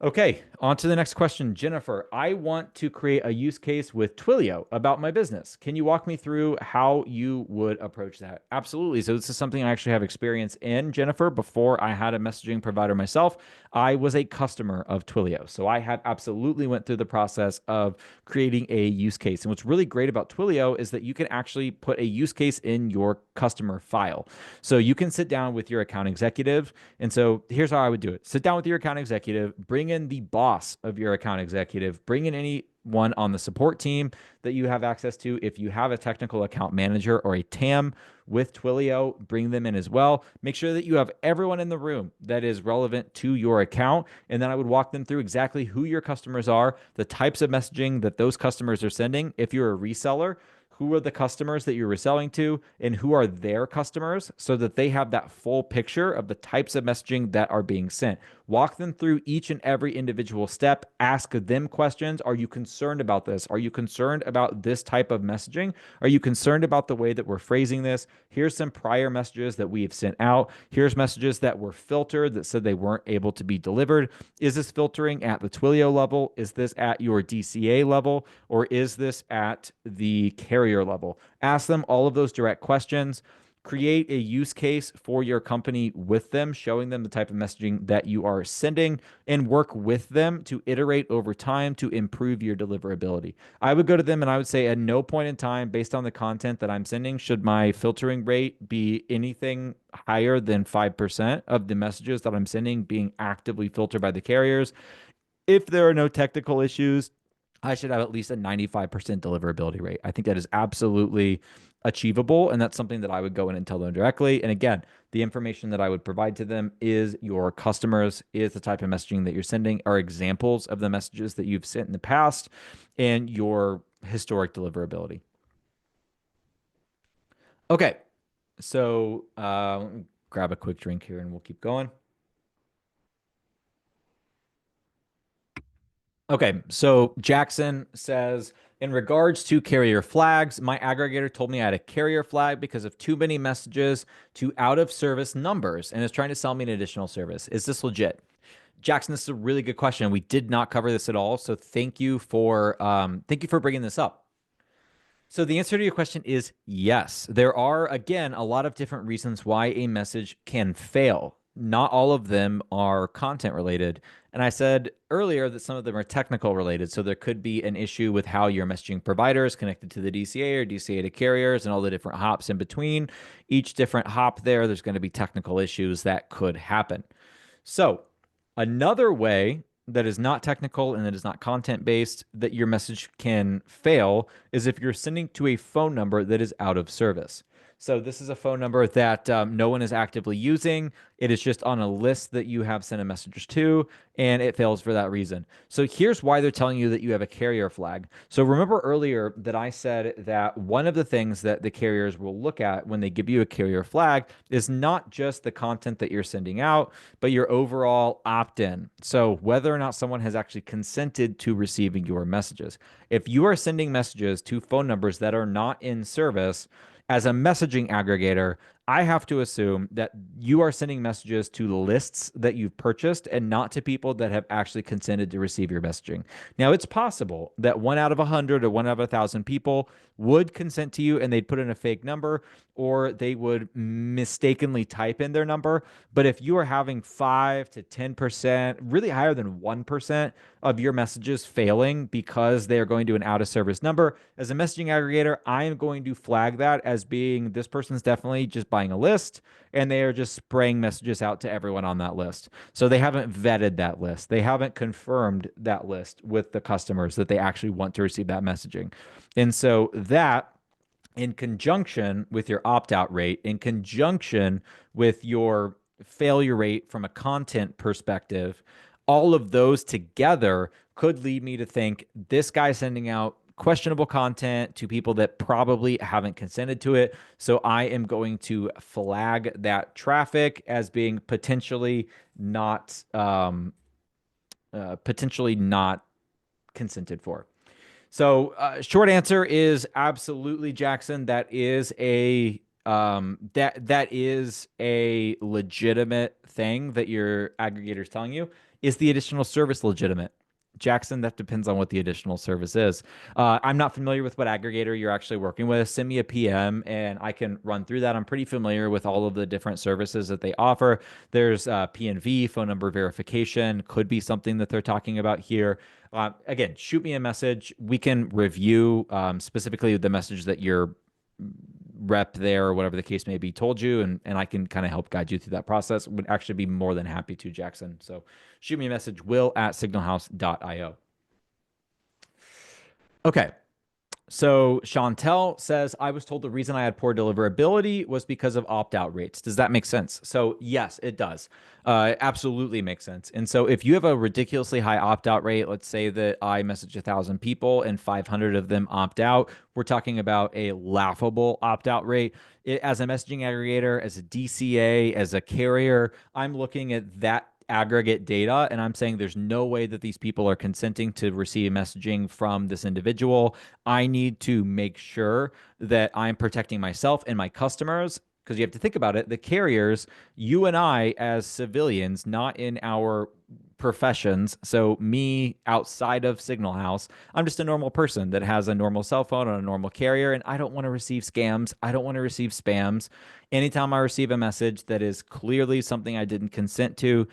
Okay, on to the next question. Jennifer, I want to create a use case with Twilio about my business. Can you walk me through how you would approach that? Absolutely. So this is something I actually have experience in, Jennifer. Before I had a messaging provider myself, I was a customer of Twilio. So I had absolutely went through the process of creating a use case. And what's really great about Twilio is that you can actually put a use case in your customer file. So you can sit down with your account executive. And so here's how I would do it. Sit down with your account executive, bring in the boss of your account executive, bring in anyone on the support team that you have access to. If you have a technical account manager or a TAM with Twilio, bring them in as well. Make sure that you have everyone in the room that is relevant to your account. And then I would walk them through exactly who your customers are, the types of messaging that those customers are sending. If you're a reseller, who are the customers that you're reselling to and who are their customers, so that they have that full picture of the types of messaging that are being sent. Walk them through each and every individual step. Ask them questions. Are you concerned about this? Are you concerned about this type of messaging? Are you concerned about the way that we're phrasing this? Here's some prior messages that we have sent out. Here's messages that were filtered that said they weren't able to be delivered. Is this filtering at the Twilio level? Is this at your DCA level? Or is this at the carrier level? Ask them all of those direct questions. Create a use case for your company with them, showing them the type of messaging that you are sending, and work with them to iterate over time to improve your deliverability. I would go to them and I would say, at no point in time, based on the content that I'm sending, should my filtering rate be anything higher than 5% of the messages that I'm sending being actively filtered by the carriers. If there are no technical issues, I should have at least a 95% deliverability rate. I think that is absolutely achievable. And that's something that I would go in and tell them directly. And again, the information that I would provide to them is your customers, is the type of messaging that you're sending, are examples of the messages that you've sent in the past, and your historic deliverability. Okay. So let me grab a quick drink here and we'll keep going. Okay, so Jackson says, in regards to carrier flags, my aggregator told me I had a carrier flag because of too many messages to out of service numbers and is trying to sell me an additional service. Is this legit? Jackson, this is a really good question. We did not cover this at all, so thank you for bringing this up. So the answer to your question is yes. There are, again, a lot of different reasons why a message can fail. Not all of them are content related. And I said earlier that some of them are technical related. So there could be an issue with how your messaging provider is connected to the DCA or DCA to carriers and all the different hops in between. Each different hop there's going to be technical issues that could happen. So another way that is not technical and that is not content based that your message can fail is if you're sending to a phone number that is out of service. So this is a phone number that no one is actively using. It is just on a list that you have sent a message to, and it fails for that reason. So here's why they're telling you that you have a carrier flag. So remember earlier that I said that one of the things that the carriers will look at when they give you a carrier flag is not just the content that you're sending out, but your overall opt-in. So whether or not someone has actually consented to receiving your messages. If you are sending messages to phone numbers that are not in service, as a messaging aggregator, I have to assume that you are sending messages to lists that you've purchased and not to people that have actually consented to receive your messaging. Now, it's possible that 1 out of 100 or 1 out of 1,000 people would consent to you and they'd put in a fake number, or they would mistakenly type in their number. But if you are having 5 to 10%, really higher than 1% of your messages failing because they are going to an out of service number, as a messaging aggregator, I am going to flag that as being this person's definitely just buying a list and they are just spraying messages out to everyone on that list. So they haven't vetted that list. They haven't confirmed that list with the customers that they actually want to receive that messaging. And so that, in conjunction with your opt-out rate, in conjunction with your failure rate from a content perspective, all of those together could lead me to think this guy's sending out questionable content to people that probably haven't consented to it. So I am going to flag that traffic as being potentially not consented for. So, short answer is absolutely, Jackson. That is a legitimate thing that your aggregator is telling you. Is the additional service legitimate? Jackson, that depends on what the additional service is. I'm not familiar with what aggregator you're actually working with. Send me a PM and I can run through that. I'm pretty familiar with all of the different services that they offer. There's P&V, phone number verification, could be something that they're talking about here. Again, shoot me a message. We can review specifically the message that your rep there or whatever the case may be told you, and I can kind of help guide you through that process. Would actually be more than happy to, Jackson. So shoot me a message, will@signalhouse.io. Okay. So Chantel says, I was told the reason I had poor deliverability was because of opt-out rates. Does that make sense? So yes, it does. It absolutely makes sense. And so if you have a ridiculously high opt-out rate, let's say that I message 1,000 people and 500 of them opt out, we're talking about a laughable opt-out rate. As a messaging aggregator, as a DCA, as a carrier, I'm looking at that aggregate data and I'm saying there's no way that these people are consenting to receive messaging from this individual. I need to make sure that I'm protecting myself and my customers, because you have to think about it. The carriers, you and I as civilians, not in our professions. So me outside of Signal House, I'm just a normal person that has a normal cell phone on a normal carrier, and I don't want to receive scams. I don't want to receive spams. Anytime I receive a message that is clearly something I didn't consent to,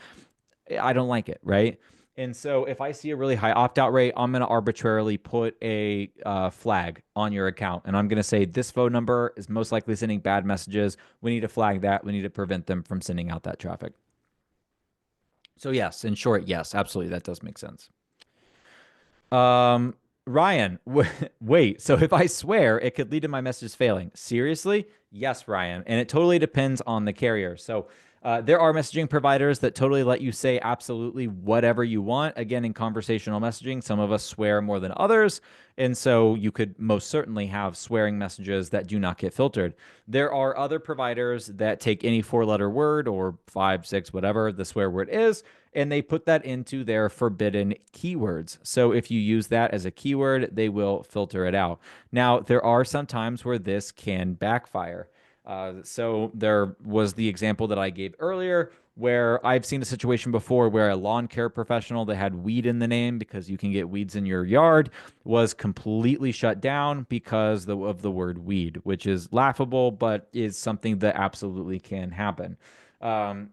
I don't like it, right? And so if I see a really high opt-out rate, I'm going to arbitrarily put a flag on your account. And I'm going to say this phone number is most likely sending bad messages. We need to flag that. We need to prevent them from sending out that traffic. So yes, in short, yes, absolutely. That does make sense. Ryan, wait, so if I swear, it could lead to my messages failing. Seriously? Yes, Ryan. And it totally depends on the carrier. So there are messaging providers that totally let you say absolutely whatever you want. Again, in conversational messaging, some of us swear more than others. And so you could most certainly have swearing messages that do not get filtered. There are other providers that take any four-letter word or five, six, whatever the swear word is, and they put that into their forbidden keywords. So if you use that as a keyword, they will filter it out. Now, there are some times where this can backfire. So there was the example that I gave earlier where I've seen a situation before where a lawn care professional that had weed in the name, because you can get weeds in your yard, was completely shut down because of the word weed, which is laughable, but is something that absolutely can happen.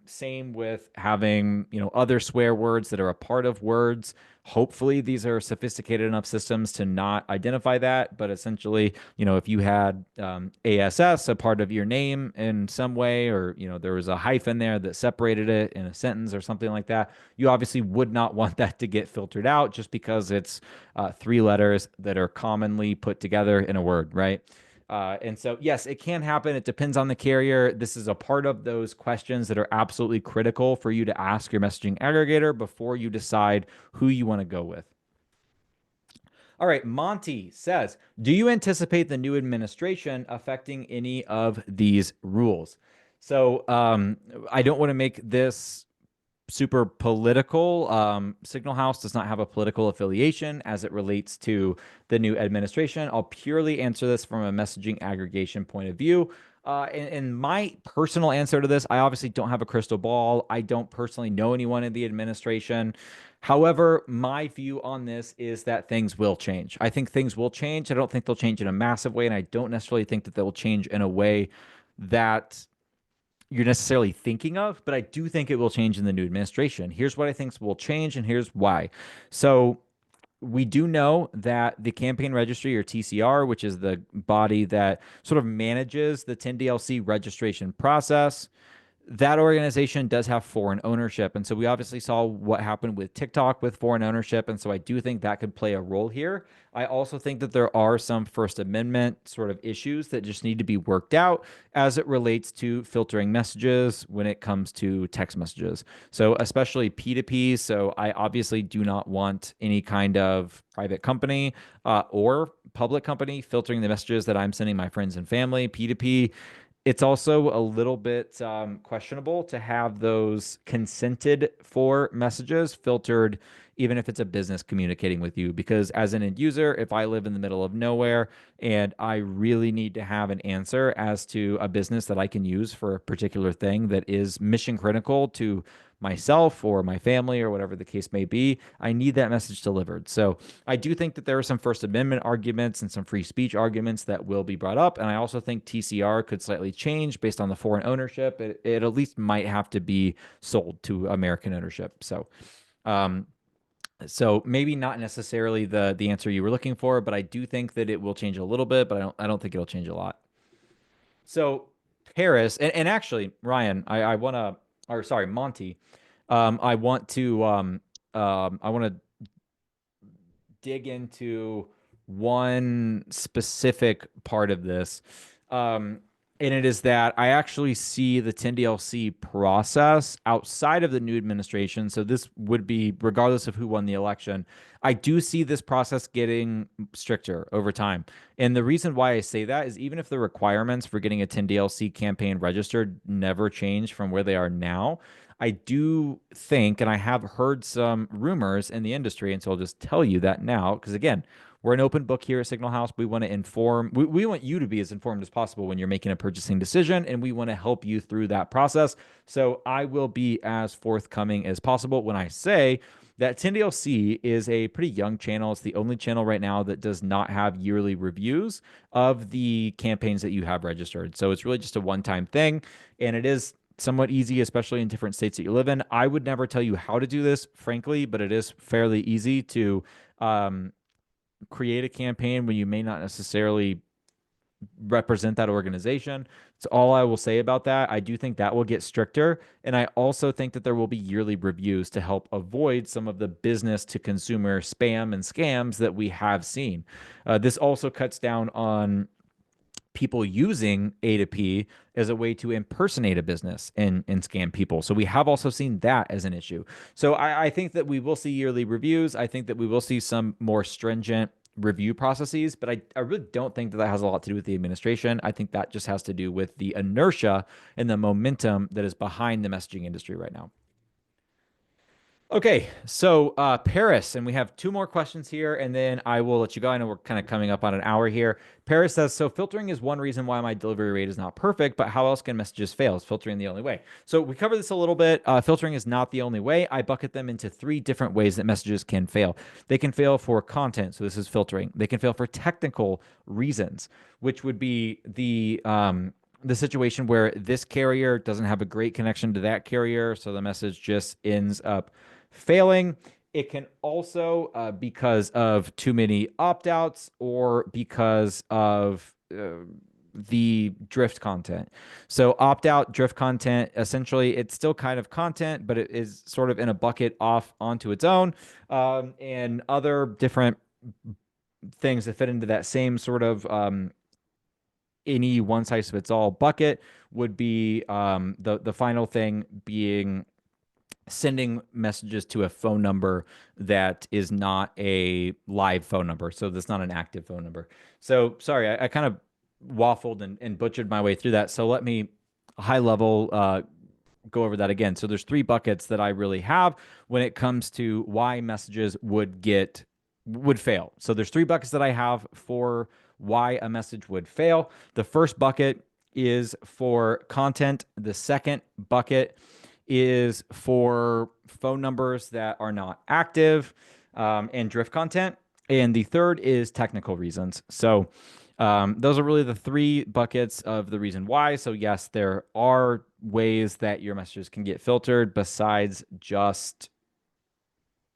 Same with having, other swear words that are a part of words. Hopefully, these are sophisticated enough systems to not identify that. But essentially, if you had ASS, a part of your name in some way, or, there was a hyphen there that separated it in a sentence or something like that, you obviously would not want that to get filtered out just because it's three letters that are commonly put together in a word, right? And so, yes, it can happen. It depends on the carrier. This is a part of those questions that are absolutely critical for you to ask your messaging aggregator before you decide who you want to go with. All right, Monty says, do you anticipate the new administration affecting any of these rules? So I don't want to make this super political. Signal House does not have a political affiliation as it relates to the new administration. I'll purely answer this from a messaging aggregation point of view. And my personal answer to this, I obviously don't have a crystal ball. I don't personally know anyone in the administration. However, my view on this is that things will change. I think things will change. I don't think they'll change in a massive way, and I don't necessarily think that they'll change in a way that you're necessarily thinking of, but I do think it will change in the new administration. Here's what I think will change, and here's why. So we do know that the campaign registry, or TCR, which is the body that sort of manages the 10DLC registration process, that organization does have foreign ownership. And so we obviously saw what happened with TikTok with foreign ownership. And so I do think that could play a role here. I also think that there are some First Amendment sort of issues that just need to be worked out as it relates to filtering messages when it comes to text messages. So, especially P2P. So, I obviously do not want any kind of private company or public company filtering the messages that I'm sending my friends and family. P2P, it's also a little bit questionable to have those consented for messages filtered, even if it's a business communicating with you. Because as an end user, if I live in the middle of nowhere and I really need to have an answer as to a business that I can use for a particular thing that is mission critical to myself or my family or whatever the case may be, I need that message delivered. So I do think that there are some First Amendment arguments and some free speech arguments that will be brought up. And I also think TCR could slightly change based on the foreign ownership. It at least might have to be sold to American ownership. Um, so maybe not necessarily the answer you were looking for, but I do think that it will change a little bit, but I don't think it'll change a lot. So Paris, and actually, Ryan, I want to, or sorry, Monty, I want to I want to dig into one specific part of this. Um, and it is that I actually see the 10DLC process outside of the new administration. So this would be regardless of who won the election. I do see this process getting stricter over time. And the reason why I say that is even if the requirements for getting a 10DLC campaign registered never change from where they are now, I do think, and I have heard some rumors in the industry, and so I'll just tell you that now, because again, we're an open book here at Signal House. We want to inform, we want you to be as informed as possible when you're making a purchasing decision, and we want to help you through that process. So I will be as forthcoming as possible when I say that 10DLC is a pretty young channel. It's the only channel right now that does not have yearly reviews of the campaigns that you have registered. So it's really just a one-time thing, and it is somewhat easy, especially in different states that you live in. I would never tell you how to do this, frankly, but it is fairly easy to um, create a campaign when you may not necessarily represent that organization. It's all I will say about that. I do think that will get stricter. And I also think that there will be yearly reviews to help avoid some of the business to consumer spam and scams that we have seen. This also cuts down on people using A2P as a way to impersonate a business and scam people. So we have also seen that as an issue. So I think that we will see yearly reviews. I think that we will see some more stringent review processes, but I really don't think that that has a lot to do with the administration. I think that just has to do with the inertia and the momentum that is behind the messaging industry right now. Okay, so Paris, and we have two more questions here, and then I will let you go. I know we're kind of coming up on an hour here. Paris says, so filtering is one reason why my delivery rate is not perfect, but how else can messages fail? Is filtering the only way? So we covered this a little bit. Filtering is not the only way. I bucket them into three different ways that messages can fail. They can fail for content, so this is filtering. They can fail for technical reasons, which would be the situation where this carrier doesn't have a great connection to that carrier, so the message just ends up failing. It can also because of too many opt-outs or because of the drift content. So opt-out drift content, essentially, it's still kind of content, but it is sort of in a bucket off onto its own. And other different things that fit into that same sort of any one size fits all bucket would be the final thing being sending messages to a phone number that is not a live phone number. So that's not an active phone number. So sorry, I kind of waffled and butchered my way through that. So let me high level go over that again. So there's three buckets that I really have when it comes to why messages would fail. So there's three buckets that I have for why a message would fail. The first bucket is for content. The second bucket is for phone numbers that are not active and drift content. And the third is technical reasons. So those are really the three buckets of the reason why. So yes, there are ways that your messages can get filtered besides just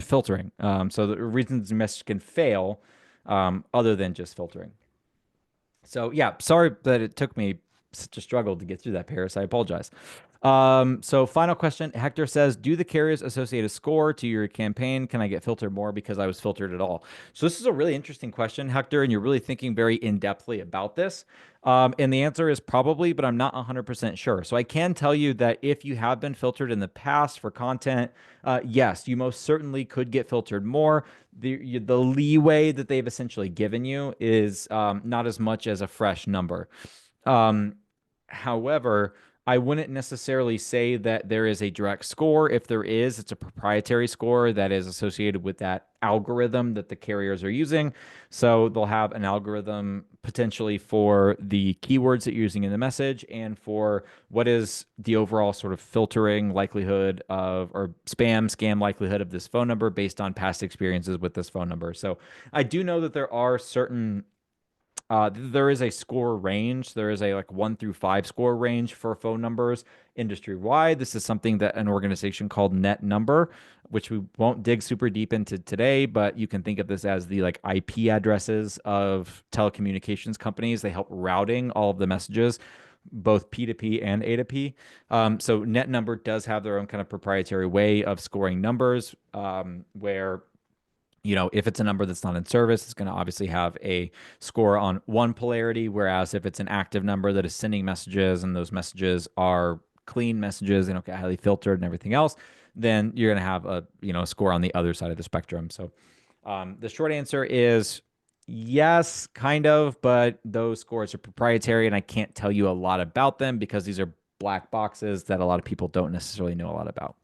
filtering. So the reasons the message can fail other than just filtering. So yeah, sorry that it took me such a struggle to get through that, Paris. I apologize. So final question. Hector says, do the carriers associate a score to your campaign? Can I get filtered more because I was filtered at all? So this is a really interesting question, Hector, and you're really thinking very in-depthly about this. And the answer is probably, but I'm not 100% sure. So I can tell you that if you have been filtered in the past for content, yes, you most certainly could get filtered more. The leeway that they've essentially given you is not as much as a fresh number. Um, However, I wouldn't necessarily say that there is a direct score. If there is, it's a proprietary score that is associated with that algorithm that the carriers are using. So they'll have an algorithm potentially for the keywords that you're using in the message and for what is the overall sort of filtering likelihood of, or spam, scam likelihood of this phone number based on past experiences with this phone number. So I do know that there are certain there is a score range. There is a like 1 through 5 score range for phone numbers industry wide. This is something that an organization called Net Number, which we won't dig super deep into today, but you can think of this as the like IP addresses of telecommunications companies. They help routing all of the messages, both P2P and A2P. So Net Number does have their own kind of proprietary way of scoring numbers, where if it's a number that's not in service, it's going to obviously have a score on one polarity. Whereas if it's an active number that is sending messages and those messages are clean messages, they don't get highly filtered and everything else, then you're going to have a score on the other side of the spectrum. So the short answer is yes, kind of, but those scores are proprietary and I can't tell you a lot about them because these are black boxes that a lot of people don't necessarily know a lot about.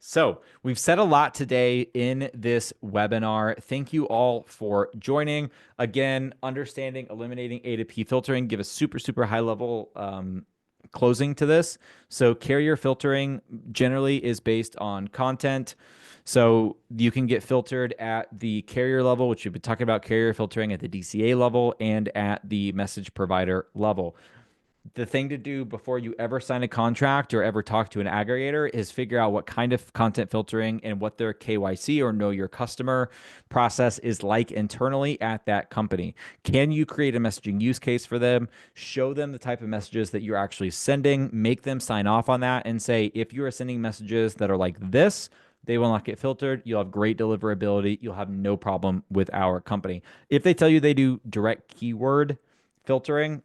So, we've said a lot today in this webinar. Thank you all for joining. Again, understanding, eliminating A to P filtering, give a super, super high level closing to this. So, carrier filtering generally is based on content. So, you can get filtered at the carrier level, which we've been talking about carrier filtering at the DCA level and at the message provider level. The thing to do before you ever sign a contract or ever talk to an aggregator is figure out what kind of content filtering and what their KYC or know your customer process is like internally at that company. Can you create a messaging use case for them? Show them the type of messages that you're actually sending, make them sign off on that and say, if you are sending messages that are like this, they will not get filtered. You'll have great deliverability. You'll have no problem with our company. If they tell you they do direct keyword filtering,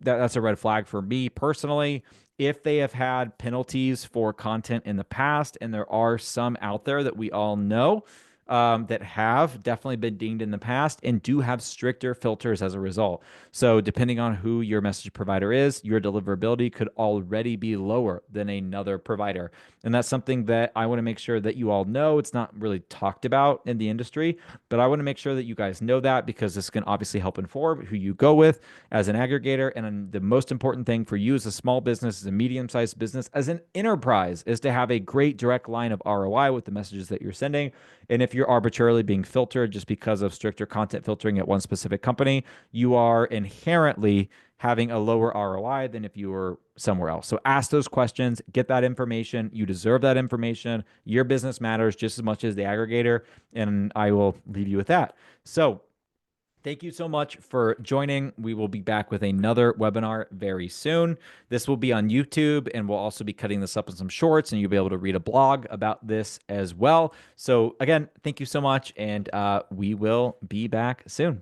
that's a red flag for me personally. If they have had penalties for content in the past, and there are some out there that we all know that have definitely been dinged in the past and do have stricter filters as a result. So depending on who your message provider is, your deliverability could already be lower than another provider. And that's something that I want to make sure that you all know. It's not really talked about in the industry, but I want to make sure that you guys know that because this can obviously help inform who you go with as an aggregator. And the most important thing for you as a small business, as a medium-sized business, as an enterprise is to have a great direct line of ROI with the messages that you're sending. And if you're arbitrarily being filtered just because of stricter content filtering at one specific company, you are inherently having a lower ROI than if you were somewhere else. So ask those questions, get that information. You deserve that information. Your business matters just as much as the aggregator. And I will leave you with that. So thank you so much for joining. We will be back with another webinar very soon. This will be on YouTube, and we'll also be cutting this up in some shorts, and you'll be able to read a blog about this as well. So again, thank you so much, and we will be back soon.